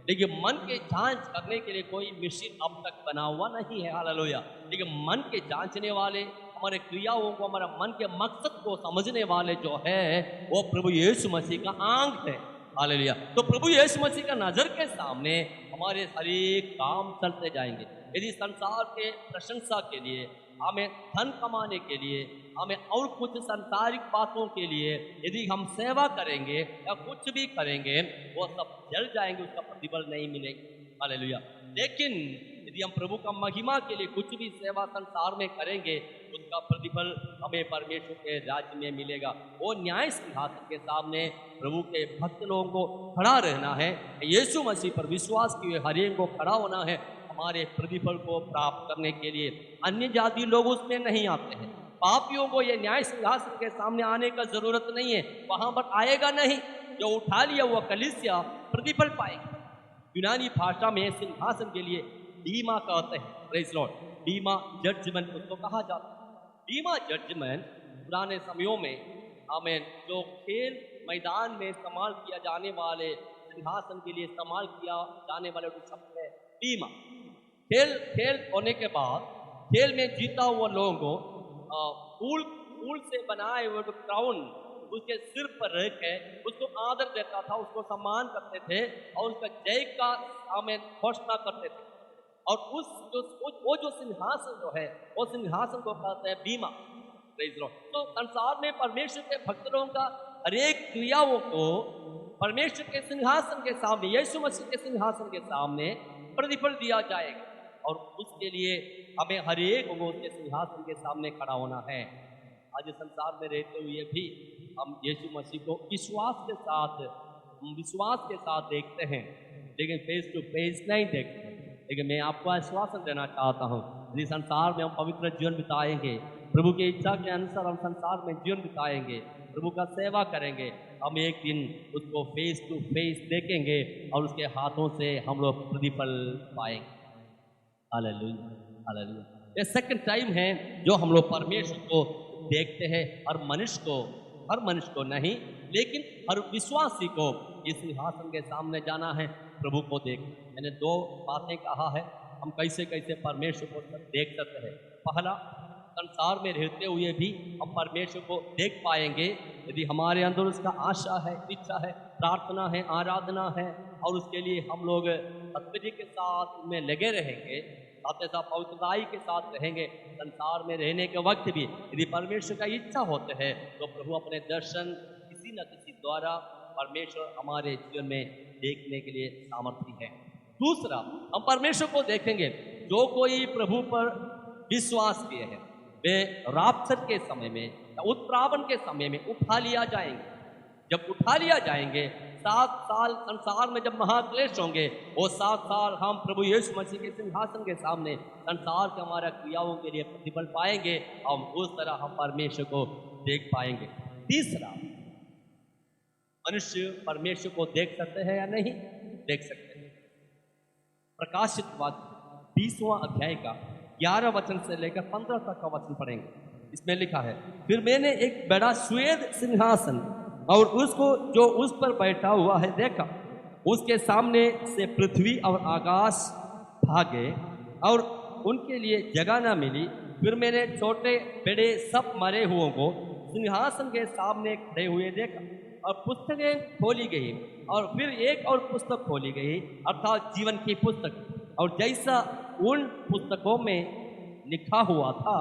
लेकिन मन के जांच करने के लिए कोई मशीन अब तक बना हुआ नहीं है। हालेलुया। लेकिन मन के जांचने वाले, हमारे क्रियाओं को, हमारा मन के मकसद को समझने वाले जो है वो प्रभु यीशु मसीह का अंग है। हालेलुया। तो प्रभु यीशु मसीह का नजर के सामने हमारे हर एक काम चलते जाएंगे। यदि संसार के प्रशंसा के लिए, हमें धन कमाने के लिए, हमें और कुछ सांसारिक बातों के लिए यदि हम सेवा करेंगे या कुछ भी करेंगे, वो सब जल जाएंगे, उसका प्रतिफल नहीं मिलेगा। हालेलुया। लेकिन यदि हम प्रभु का महिमा के लिए कुछ भी सेवा संसार में करेंगे, उसका प्रतिफल हमें परमेश्वर के राज्य में मिलेगा। वो न्याय सिंहासन के सामने प्रभु के भक्त लोगों को खड़ा रहना है, यीशु मसीह पर विश्वास किए हर एक को खड़ा होना है हमारे प्रतिफल को प्राप्त करने के लिए। अन्य जाति लोग उसमें नहीं आते हैं। पापियों को ये न्याय सिंहासन के सामने आने का जरूरत नहीं है, वहां पर आएगा नहीं। जो उठा लिया वो कलीसिया प्रतिफल पाएगा। यूनानी भाषा में सिंहासन के लिए बीमा कहते हैं। Praise Lord. बीमा जजमेंट उसको कहा जाता है। बीमा जजमेंट पुराने समयों में आमेन जो खेल मैदान में इस्तेमाल किया जाने वाले सिंहासन के लिए इस्तेमाल किया जाने वाले शब्द है बीमा। खेल होने के बाद खेल में जीता हुआ लोगों को फूल से बनाए हुए जो क्राउन उसके सिर पर रख के उसको आदर देता था, उसको सम्मान करते थे और उसका जय का आमेन घोषणा करते थे। और वो जो सिंहासन जो है वो सिंहासन को कहते हैं बीमा। Praise Lord. तो संसार में परमेश्वर के भक्तों का हर एक क्रियाओं को परमेश्वर के सिंहासन के सामने, यीशु मसीह के सिंहासन के सामने प्रतिफल दिया जाएगा और उसके लिए हमें हर एक को उसके सिंहासन के सामने खड़ा होना है। आज संसार में रहते हुए भी हम यीशु मसीह को विश्वास के साथ देखते हैं, लेकिन फेस टू फेस नहीं देखते। लेकिन मैं आपको आश्वासन देना चाहता हूँ, यदि संसार में हम पवित्र जीवन बिताएंगे, प्रभु की इच्छा के अनुसार हम संसार में जीवन बिताएंगे, प्रभु का सेवा करेंगे, हम एक दिन उसको फेस टू फेस देखेंगे और उसके हाथों से हम लोग प्रतिफल पाएंगे। Hallelujah, hallelujah. ये सेकंड टाइम है जो हम लोग परमेश्वर को देखते हैं। हर मनुष्य को नहीं, लेकिन हर विश्वासी को इस सिंहासन के सामने जाना है, प्रभु को देख। मैंने दो बातें कहा है हम कैसे कैसे परमेश्वर को देख सकते हैं। पहला, संसार में रहते हुए भी हम परमेश्वर को देख पाएंगे यदि हमारे अंदर उसका आशा है, इच्छा है, प्रार्थना है, आराधना है और उसके लिए हम लोग तत्परता के साथ में लगे रहेंगे, साथ ही साथ पवित्रताई के साथ रहेंगे। संसार में रहने के वक्त भी यदि परमेश्वर का इच्छा होते है तो प्रभु अपने दर्शन किसी न किसी द्वारा परमेश्वर हमारे जीवन में देखने के लिए सामर्थ्य है। दूसरा, हम परमेश्वर को देखेंगे जो कोई प्रभु पर विश्वास किए हैं वे राप्चर के समय में या उत्प्रावन के समय में उठा लिया जाएंगे। जब उठा लिया जाएंगे 7 साल संसार में जब महाक्लेश होंगे, वो 7 साल हम प्रभु यीशु मसीह के सिंहासन के सामने संसार के हमारा क्रियाओं के लिए प्रतिफल पाएंगे। हम उस तरह हम परमेश्वर को देख पाएंगे। तीसरा, मनुष्य परमेश्वर को देख सकते हैं या नहीं देख सकते हैं। प्रकाशित वाक्य 20वां अध्याय का 11 वचन से लेकर 15 तक का वचन पढ़ेंगे। इसमें लिखा है, फिर मैंने एक बड़ा श्वेत सिंहासन और उसको जो उस पर बैठा हुआ है देखा। उसके सामने से पृथ्वी और आकाश भागे और उनके लिए जगह न मिली। फिर मैंने छोटे बड़े सब मरे हुओं को सिंहासन के सामने खड़े हुए देखा और पुस्तकें खोली गई और फिर एक और पुस्तक खोली गई, अर्थात जीवन की पुस्तक। और जैसा उन पुस्तकों में लिखा हुआ था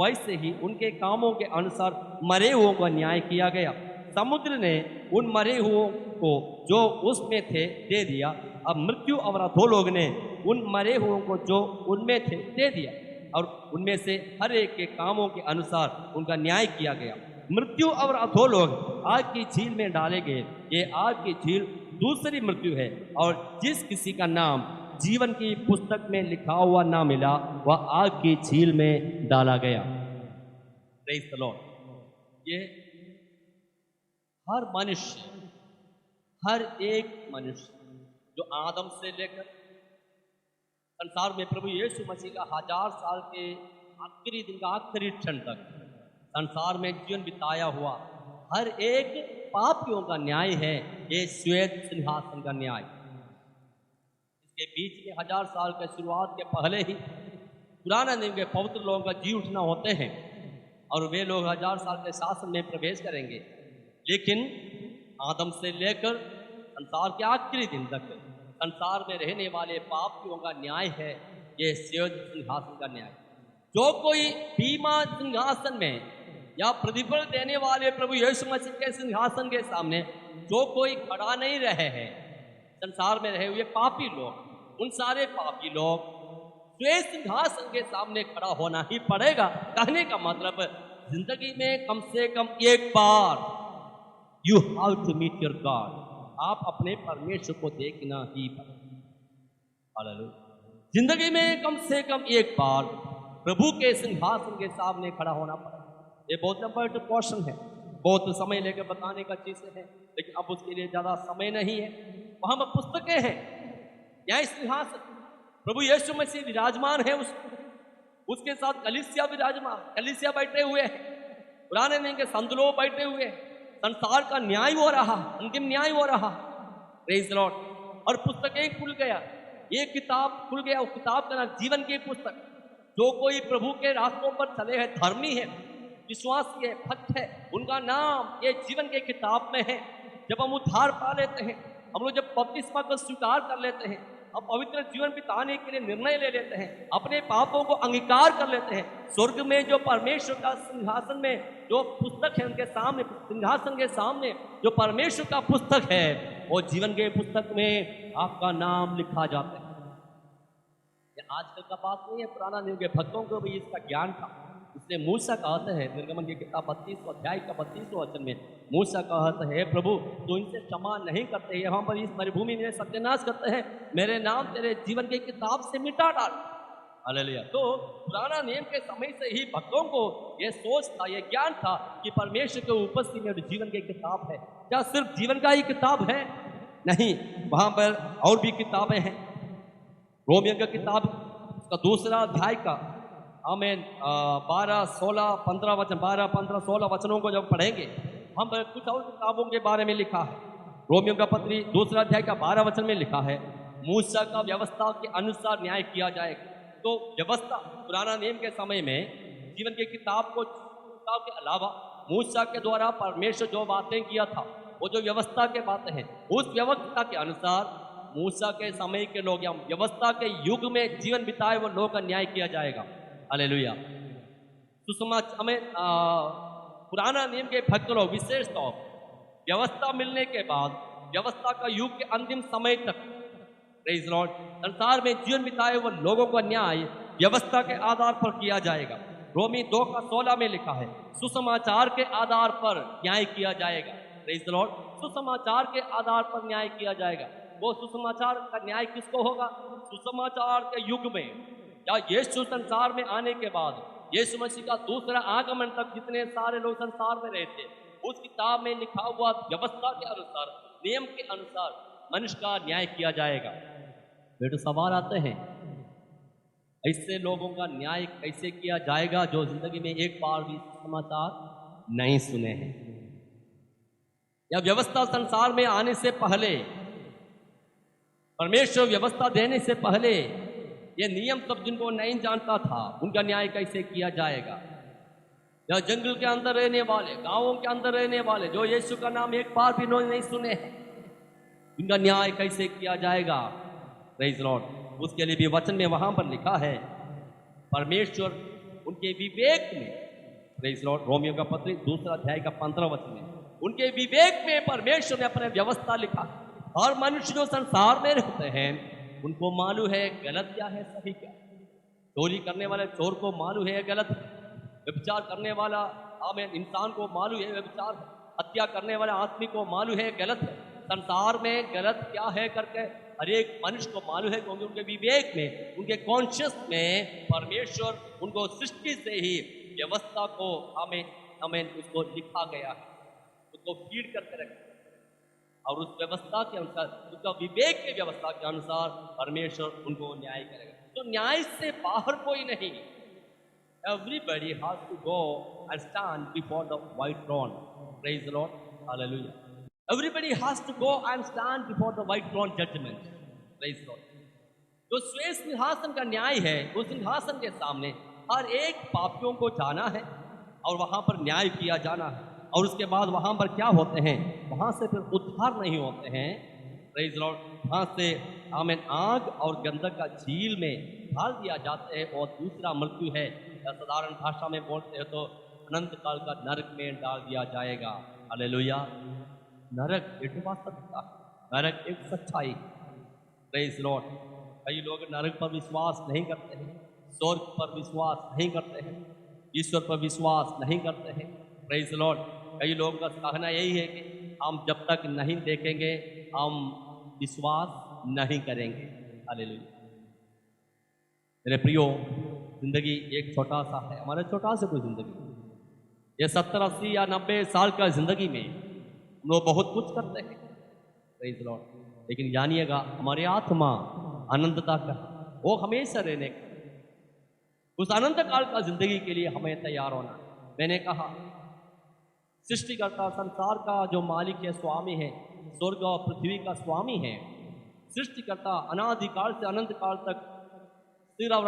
वैसे ही उनके कामों के अनुसार मरे हुओं का न्याय किया गया। समुद्र ने उन मरे हुओं को जो उसमें थे दे दिया। अब मृत्यु और अधोलोक ने उन मरे हुओं को जो उनमें थे दे दिया और उनमें से हर एक के कामों के अनुसार उनका न्याय किया गया। मृत्यु और अधोलोक आग की झील में डाले गए। ये आग की झील दूसरी मृत्यु है और जिस किसी का नाम जीवन की पुस्तक में लिखा हुआ ना मिला वह आग की झील में डाला गया। Praise the Lord. ये हर एक मनुष्य जो आदम से लेकर संसार में प्रभु यीशु मसीह का 1000 साल के आखिरी दिन का आखिरी क्षण तक संसार में जीवन बिताया हुआ हर एक पापियों का न्याय है ये श्वेत सिंहासन का न्याय। इसके बीच में 1000 साल के शुरुआत के पहले ही पुराना नियम के पवित्र लोगों का जी उठना होते हैं और वे लोग 1000 साल के शासन में प्रवेश करेंगे। लेकिन आदम से लेकर संसार के आखिरी दिन तक संसार में रहने वाले पापियों का न्याय है ये श्वेत सिंहासन का न्याय। जो कोई बीमा सिंहासन में या प्रतिफल देने वाले प्रभु यीशु मसीह के सिंहासन के सामने जो कोई खड़ा नहीं रहे हैं, संसार में रहे हुए पापी लोग, उन सारे पापी लोग श्वेत सिंहासन के सामने खड़ा होना ही पड़ेगा। कहने का मतलब जिंदगी में कम से कम एक बार you have to meet your God, आप अपने परमेश्वर को देखना ही पड़ेगा। हालेलुया। जिंदगी में कम से कम एक बार प्रभु के सिंहासन के सामने खड़ा होना पड़ेगा। ये बहुत इंपॉर्टेंट क्वेश्चन है, बहुत समय लेकर बताने का चीजें हैं, लेकिन अब उसके लिए ज्यादा समय नहीं है। वहां पर पुस्तकें हैं, न्याय सिंहासन, प्रभु यीशु मसीह विराजमान है, उसके साथ कलीसिया विराजमान, कलीसिया बैठे हुए हैं, पुराने नियम के संत लोग बैठे हुए हैं, संसार का न्याय हो रहा, अंतिम न्याय हो रहा। Praise the Lord. और पुस्तकें खुल गया, ये किताब खुल गया, वो किताब का नाम जीवन की पुस्तक। जो कोई प्रभु के रास्तों पर चले हैं, धर्मी है, विश्वासी है, भक्त है, उनका नाम ये जीवन के किताब में है। जब हम उद्धार पा लेते हैं, हम लोग जब बपतिस्मा को स्वीकार कर लेते हैं, हम पवित्र जीवन बिताने के लिए निर्णय ले लेते हैं, अपने पापों को अंगीकार कर लेते हैं, स्वर्ग में जो परमेश्वर का सिंहासन में जो पुस्तक है उनके सामने, सिंहासन के सामने जो परमेश्वर का पुस्तक है, वो जीवन के पुस्तक में आपका नाम लिखा जाता है। ये आजकल का बात नहीं है, पुराना नियम के भक्तों को भी इसका ज्ञान था। इसलिए मूसा कहते हैं निर्गमन की किताब 32 अध्याय का 32 वचन में मूसा कहते हैं, प्रभु तो इनसे क्षमा नहीं करते, यहाँ पर इस मरुभूमि में सत्यानाश करते हैं, मेरे नाम तेरे जीवन की किताब से मिटा डाल। हालेलुया। तो पुराना नियम के समय से ही भक्तों को यह सोच था, यह ज्ञान था कि परमेश्वर के उपस्थिति में जीवन की किताब है। क्या सिर्फ जीवन का ही किताब है? नहीं, वहां पर और भी किताबें हैं। रोमियो का किताब उसका दूसरा अध्याय का आमेन 12, 16, 15 वचन, 12, 15, 16 वचनों को जब पढ़ेंगे हम कुछ और किताबों के बारे में लिखा है। रोमियो का पत्री दूसरा अध्याय का 12 वचन में लिखा है, मूसा का व्यवस्था के अनुसार न्याय किया जाएगा। तो व्यवस्था पुराना नियम के समय में जीवन की किताब के अलावा मूसा के द्वारा परमेश्वर जो बातें किया था, वो जो व्यवस्था के बातें हैं, उस व्यवस्था के अनुसार मूसा के समय के लोग या व्यवस्था के युग में जीवन बिताए वो लोगों का न्याय किया जाएगा। हालेलुया। हमें पुराना नियम के भक्त लोग विशेष तौर व्यवस्था मिलने के बाद व्यवस्था का युग के अंतिम समय तक, प्रेज लॉर्ड, संसार में जीवन बिताए वो लोगों का न्याय व्यवस्था के आधार पर किया जाएगा। रोमी 2 का 16 में लिखा है, सुसमाचार के आधार पर न्याय किया जाएगा। Praise Lord. सुसमाचार के आधार पर न्याय किया जाएगा। वो सुसमाचार का न्याय किसको होगा? सुसमाचार के युग में या यीशु संसार में आने के बाद, यीशु मसीह का दूसरा आगमन तक जितने सारे लोग संसार में रहते, उस किताब में लिखा हुआ व्यवस्था के अनुसार, नियम के अनुसार मनुष्य का न्याय किया जाएगा। फिर तो सवाल आते हैं, ऐसे लोगों का न्याय कैसे किया जाएगा जो जिंदगी में एक बार भी समाचार नहीं सुने हैं, या व्यवस्था संसार में आने से पहले, परमेश्वर व्यवस्था देने से पहले ये नियम सब जिनको नहीं जानता था, उनका न्याय कैसे किया जाएगा? या जंगल के अंदर रहने वाले, गांवों के अंदर रहने वाले जो यीशु का नाम एक बार भी नहीं सुने हैं, उनका न्याय कैसे किया जाएगा? Praise Lord. उसके लिए भी वचन में वहां पर लिखा है, परमेश्वर उनके विवेक में, प्रेज लॉर्ड, रोमियो का पत्री दूसरा अध्याय का 15 वचन में, उनके विवेक में परमेश्वर ने अपने व्यवस्था लिखा। हर मनुष्य जो संसार में रहते हैं उनको मालूम है गलत क्या है, सही क्या है। चोरी करने वाले चोर को मालूम है गलत, व्यभिचार करने वाला आमेन इंसान को मालूम है व्यभिचार, हत्या करने वाले आदमी को मालूम है गलत है। संसार में गलत क्या है करके हर एक मनुष्य को मालूम है, क्योंकि उनके विवेक में, उनके कॉन्शियस में परमेश्वर उनको सृष्टि से ही व्यवस्था को हमें उसको लिखा गया है, उसको फीड करके रखा, और उस व्यवस्था के अनुसार, उसका विवेक की व्यवस्था के अनुसार परमेश्वर उनको न्याय करेगा। तो न्याय से बाहर कोई नहीं। Everybody has to go and stand before the white throne. Praise the Lord. Hallelujah. Everybody has to go and stand before the white throne judgment. Praise the Lord. जो श्वेत सिंहासन का न्याय है, उस सिंहासन के सामने हर एक पापियों को जाना है और वहां पर न्याय किया जाना है। और उसके बाद वहां पर क्या होते हैं? वहां से फिर उद्धार नहीं होते हैं। Praise Lord. वहां से आमेन आग और गंधक का झील में डाल दिया जाता है, और दूसरा मृत्यु है, या साधारण भाषा में बोलते हैं तो अनंत काल का नरक में डाल दिया जाएगा। हालेलुया। नरक एक वास्तविकता, नरक एक सच्चाई। Praise Lord. कई लोग नरक पर विश्वास नहीं करते हैं, स्वर्ग पर विश्वास नहीं करते हैं, ईश्वर पर विश्वास नहीं करते हैं। Praise Lord. कई लोगों का कहना यही है कि हम जब तक नहीं देखेंगे हम विश्वास नहीं करेंगे। हालेलुया। मेरे प्रियो, जिंदगी एक छोटा सा है, हमारा छोटा सा कोई जिंदगी, ये 70, 80 या 90 साल का जिंदगी में हम लोग बहुत कुछ करते हैं। Praise Lord. लेकिन जानिएगा हमारी आत्मा आनंदता का, वो हमेशा रहने का, उस अनंत काल का जिंदगी के लिए हमें तैयार होना। मैंने कहा सृष्टिकर्ता, संसार का जो मालिक है, स्वामी है, स्वर्ग और पृथ्वी का स्वामी है, सृष्टिकर्ता, अनादिकाल से अनंत काल तक स्थिर और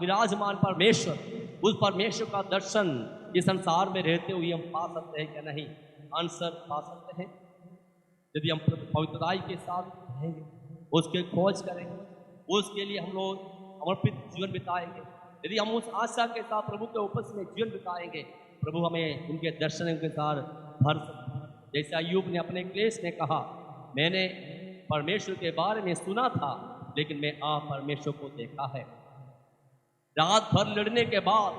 विराजमान परमेश्वर, उस परमेश्वर का दर्शन इस संसार में रहते हुए हम पा सकते हैं क्या? नहीं। आंसर पा सकते हैं यदि हम पवित्रताई के साथ रहेंगे, उसके खोज करेंगे, उसके लिए हम लोग समर्पित जीवन बिताएंगे। यदि हम उस आशा के साथ प्रभु के उपस्थिति में जीवन बिताएंगे, प्रभु हमें उनके दर्शन के साथ भर सकते। जैसे अय्यूब ने अपने क्लेश में कहा, मैंने परमेश्वर के बारे में सुना था लेकिन मैं परमेश्वर को देखा है। रात भर लड़ने के बाद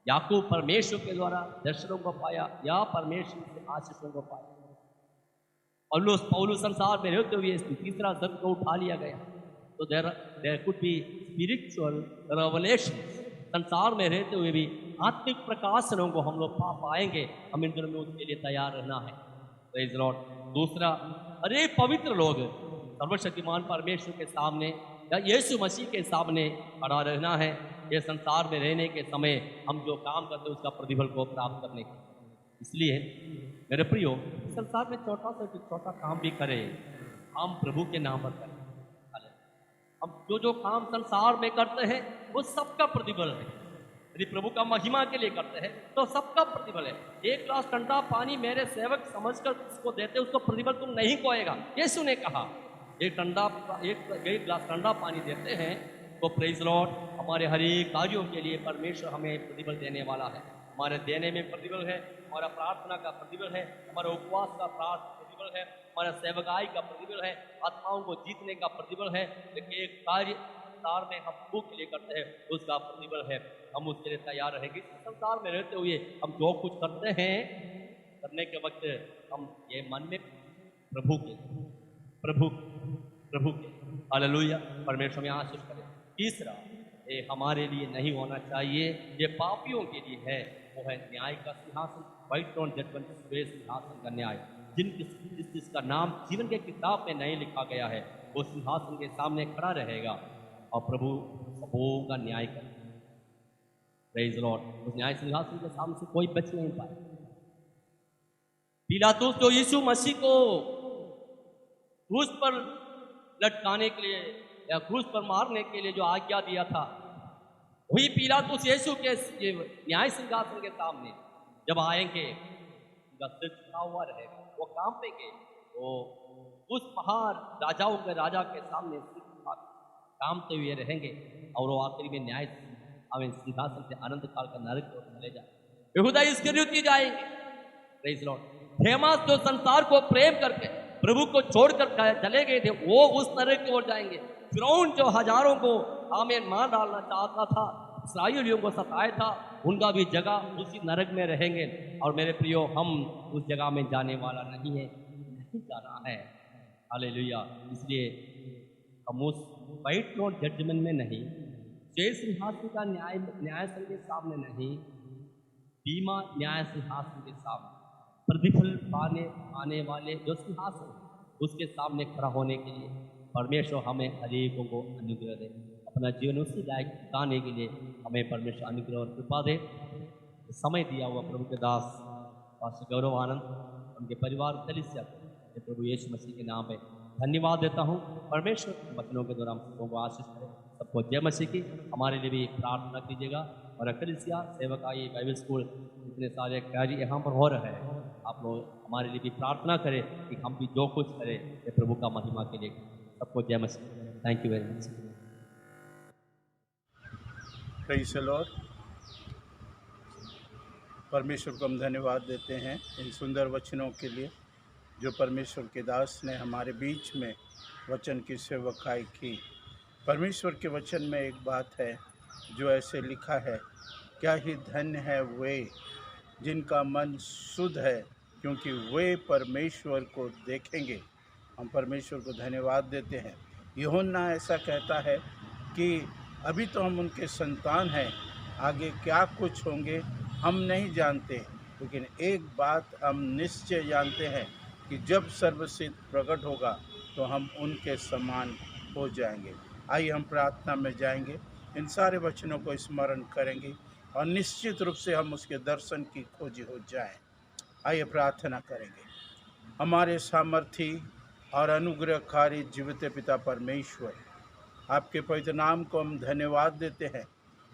याकूब परमेश्वर के द्वारा दर्शनों को पाया या परमेश्वर से आशीषों को पाया। पौलुस संसार में रहते हुए तीसरा दर्द को उठा लिया गया। तो there could be spiritual revelation. संसार में रहते हुए भी आत्मिक प्रकाशनों को हम लोग पा पाएंगे। हम इन दिनों में उसके लिए तैयार रहना है। Praise Lord. दूसरा, अरे पवित्र लोग सर्वशक्तिमान परमेश्वर के सामने या यीशु मसीह के सामने खड़ा रहना है। ये संसार में रहने के समय हम जो काम करते हैं उसका प्रतिफल को प्राप्त करने के, इसलिए मेरे प्रियो, संसार में छोटा से छोटा काम भी करें, हम प्रभु के नाम पर करें। हम जो काम संसार में करते हैं वो सबका प्रतिफल है। यदि प्रभु का महिमा के लिए करते हैं तो सबका प्रतिफल है। एक गिलास ठंडा पानी मेरे सेवक समझकर उसको देते, उसको प्रतिफल तुम नहीं खोएगा। यीशु ने कहा एक गिलास ठंडा पानी देते हैं तो प्रेज लॉर्ड, हमारे हर एक कार्यों के लिए परमेश्वर हमें प्रतिफल देने वाला है। हमारे देने में प्रतिफल है, हमारा प्रार्थना का प्रतिफल है, हमारा उपवास का प्रतिफल है, हमारा सेवकाई का प्रतिफल है, आत्माओं को जीतने का प्रतिफल है। लेकिन एक कार्य संसार में हम प्रभु के लिए करते हैं उसका प्रतिफल है। हम उसके लिए तैयार रहेंगे। संसार में रहते हुए हम जो कुछ करते हैं, करने के वक्त हम ये मन में प्रभु के हालेलुया परमेश्वर में आशीष करें। तीसरा, ये हमारे लिए नहीं होना चाहिए, ये पापियों के लिए है। वो है न्याय का सिंहासन, व्हाइट थ्रोन जजमेंट, सिंहासन का न्याय। जिसका नाम जीवन के किताब में नहीं लिखा गया है वो सिंहासन के सामने खड़ा रहेगा और प्रभु सबों का न्याय करेगा। Praise Lord. उस न्याय सिंहासन के सामने से कोई बच नहीं पाए। पिलातुस जो यीशु मसीह को क्रूस पर लटकाने के लिए या क्रूस पर मारने के लिए जो आज्ञा दिया था, वही पिलातुस यीशु के न्याय सिंहासन के सामने जब आएंगे उनका सिर झुका हुआ रहेगा, वो कांपेंगे, वो उस महान राजाओं के राजा के सामने कामते हुए रहेंगे और वो आखिरी में न्याय सिंहासन से अनंत काल का नरक को चले जाए। यहूदा इस्करियोती जाएंगे। Praise Lord. देमास जो संसार को प्रेम करके प्रभु को छोड़कर चले गए थे, वो उस नरक की ओर जाएंगे। फिरौन जो हजारों को आमीन मार डालना चाहता था, इस्राएलियों को सताया था, उनका भी जगह उसी नरक में रहेंगे। और मेरे प्रियो, हम उस जगह में जाने वाला नहीं है, नहीं जाना है। हालेलुया। इसलिए हम उस व्हाइट थ्रोन जजमेंट में नहीं, जय सिंहासन का न्यायासन के सामने नहीं, बीमा न्याय सिंहासन के सामने प्रतिफल पाने आने वाले जो सिंहासन उसके सामने खड़ा होने के लिए परमेश्वर हमें अनेकों को अनुग्रह दे। अपना जीवन उसी लायक बिताने के लिए हमें परमेश्वर अनुग्रह और कृपा दे। समय दिया हुआ प्रभु के दास पास्टर गौरव आनंद, उनके परिवार कलीसिया को प्रभु यीशु मसीह के नाम में धन्यवाद देता हूँ। परमेश्वर वचनों के द्वारा हम सबको को आशीष करें। सबको जय मसीह की। हमारे लिए भी प्रार्थना कीजिएगा। और कलीसिया सेवकाई बाइबल स्कूल इतने सारे कार्य यहाँ पर हो रहे हैं, आप लोग हमारे लिए भी प्रार्थना करें कि हम भी जो कुछ करें ये प्रभु का महिमा के लिए। सबको जय मसीह। Thank you very much.
Praise the Lord. परमेश्वर को हम धन्यवाद देते हैं इन सुंदर वचनों के लिए। जो परमेश्वर के दास ने हमारे बीच में वचन की सेवकाई की। परमेश्वर के वचन में एक बात है जो ऐसे लिखा है, क्या ही धन्य है वे जिनका मन शुद्ध है, क्योंकि वे परमेश्वर को देखेंगे। हम परमेश्वर को धन्यवाद देते हैं। यूहन्ना ऐसा कहता है कि अभी तो हम उनके संतान हैं, आगे क्या कुछ होंगे हम नहीं जानते, लेकिन एक बात हम निश्चय जानते हैं कि जब सर्वसिद्ध प्रकट होगा तो हम उनके समान हो जाएंगे। आइए हम प्रार्थना में जाएंगे, इन सारे वचनों को स्मरण करेंगे और निश्चित रूप से हम उसके दर्शन की खोजी हो जाएं। आइए प्रार्थना करेंगे। हमारे सामर्थी और अनुग्रहकारी जीवित पिता परमेश्वर, आपके पवित्र नाम को हम धन्यवाद देते हैं।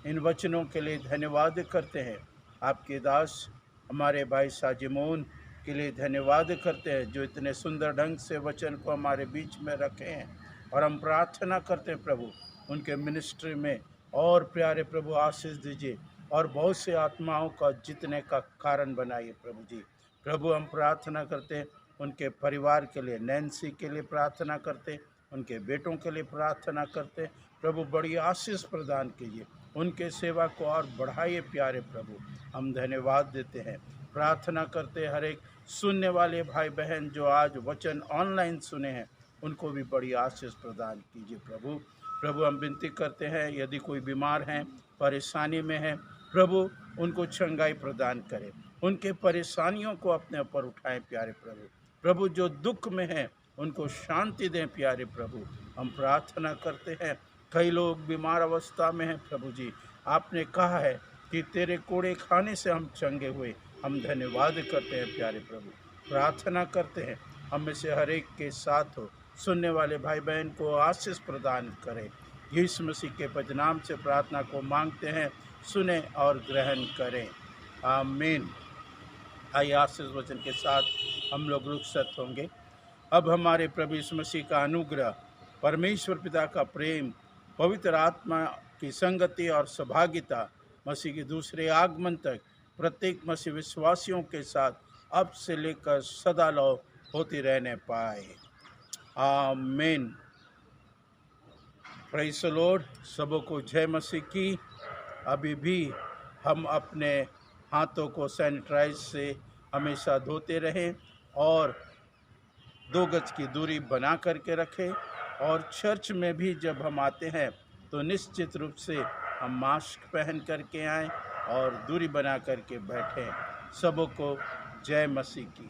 इन वचनों के लिए धन्यवाद करते हैं। आपके दास हमारे भाई साजिमोन के लिए धन्यवाद करते हैं, जो इतने सुंदर ढंग से वचन को हमारे बीच में रखे हैं। और हम प्रार्थना करते हैं प्रभु, उनके मिनिस्ट्री में और प्यारे प्रभु आशीष दीजिए और बहुत से आत्माओं का जीतने का कारण बनाइए प्रभु जी। प्रभु हम प्रार्थना करते हैं उनके परिवार के लिए, नैन्सी के लिए प्रार्थना करते, उनके बेटों के लिए प्रार्थना करते। प्रभु बड़ी आशीष प्रदान कीजिए, उनके सेवा को और बढ़ाइए प्यारे प्रभु। हम धन्यवाद देते हैं, प्रार्थना करते हर एक सुनने वाले भाई बहन जो आज वचन ऑनलाइन सुने हैं, उनको भी बड़ी आशीष प्रदान कीजिए प्रभु। प्रभु हम विनती करते हैं, यदि कोई बीमार हैं, परेशानी में है, प्रभु उनको चंगाई प्रदान करें, उनके परेशानियों को अपने ऊपर उठाएं प्यारे प्रभु। प्रभु जो दुख में हैं उनको शांति दें प्यारे प्रभु। हम प्रार्थना करते हैं, कई लोग बीमार अवस्था में हैं प्रभु जी, आपने कहा है कि तेरे कोड़े खाने से हम चंगे हुए। हम धन्यवाद करते हैं प्यारे प्रभु। प्रार्थना करते हैं हम में से हर एक के साथ हो, सुनने वाले भाई बहन को आशीष प्रदान करें। यीशु मसीह के पवित्र नाम से प्रार्थना को मांगते हैं, सुने और ग्रहण करें, आमीन। आइए आशीष वचन के साथ हम लोग रुखसत होंगे। अब हमारे प्रभु यीशु मसीह का अनुग्रह, परमेश्वर पिता का प्रेम, पवित्र आत्मा की संगति और सहभागिता मसीह के दूसरे आगमन तक प्रत्येक मसीह विश्वासियों के साथ अब से लेकर सदा लो होती रहने पाए, आमीन। Praise the Lord. सबों को जय मसीह की। अभी भी हम अपने हाथों को सैनिटाइज से हमेशा धोते रहें और 2 गज की दूरी बना करके रखें। और चर्च में भी जब हम आते हैं तो निश्चित रूप से हम मास्क पहन करके आएँ और दूरी बना करके बैठें। सबों को जय मसीह की।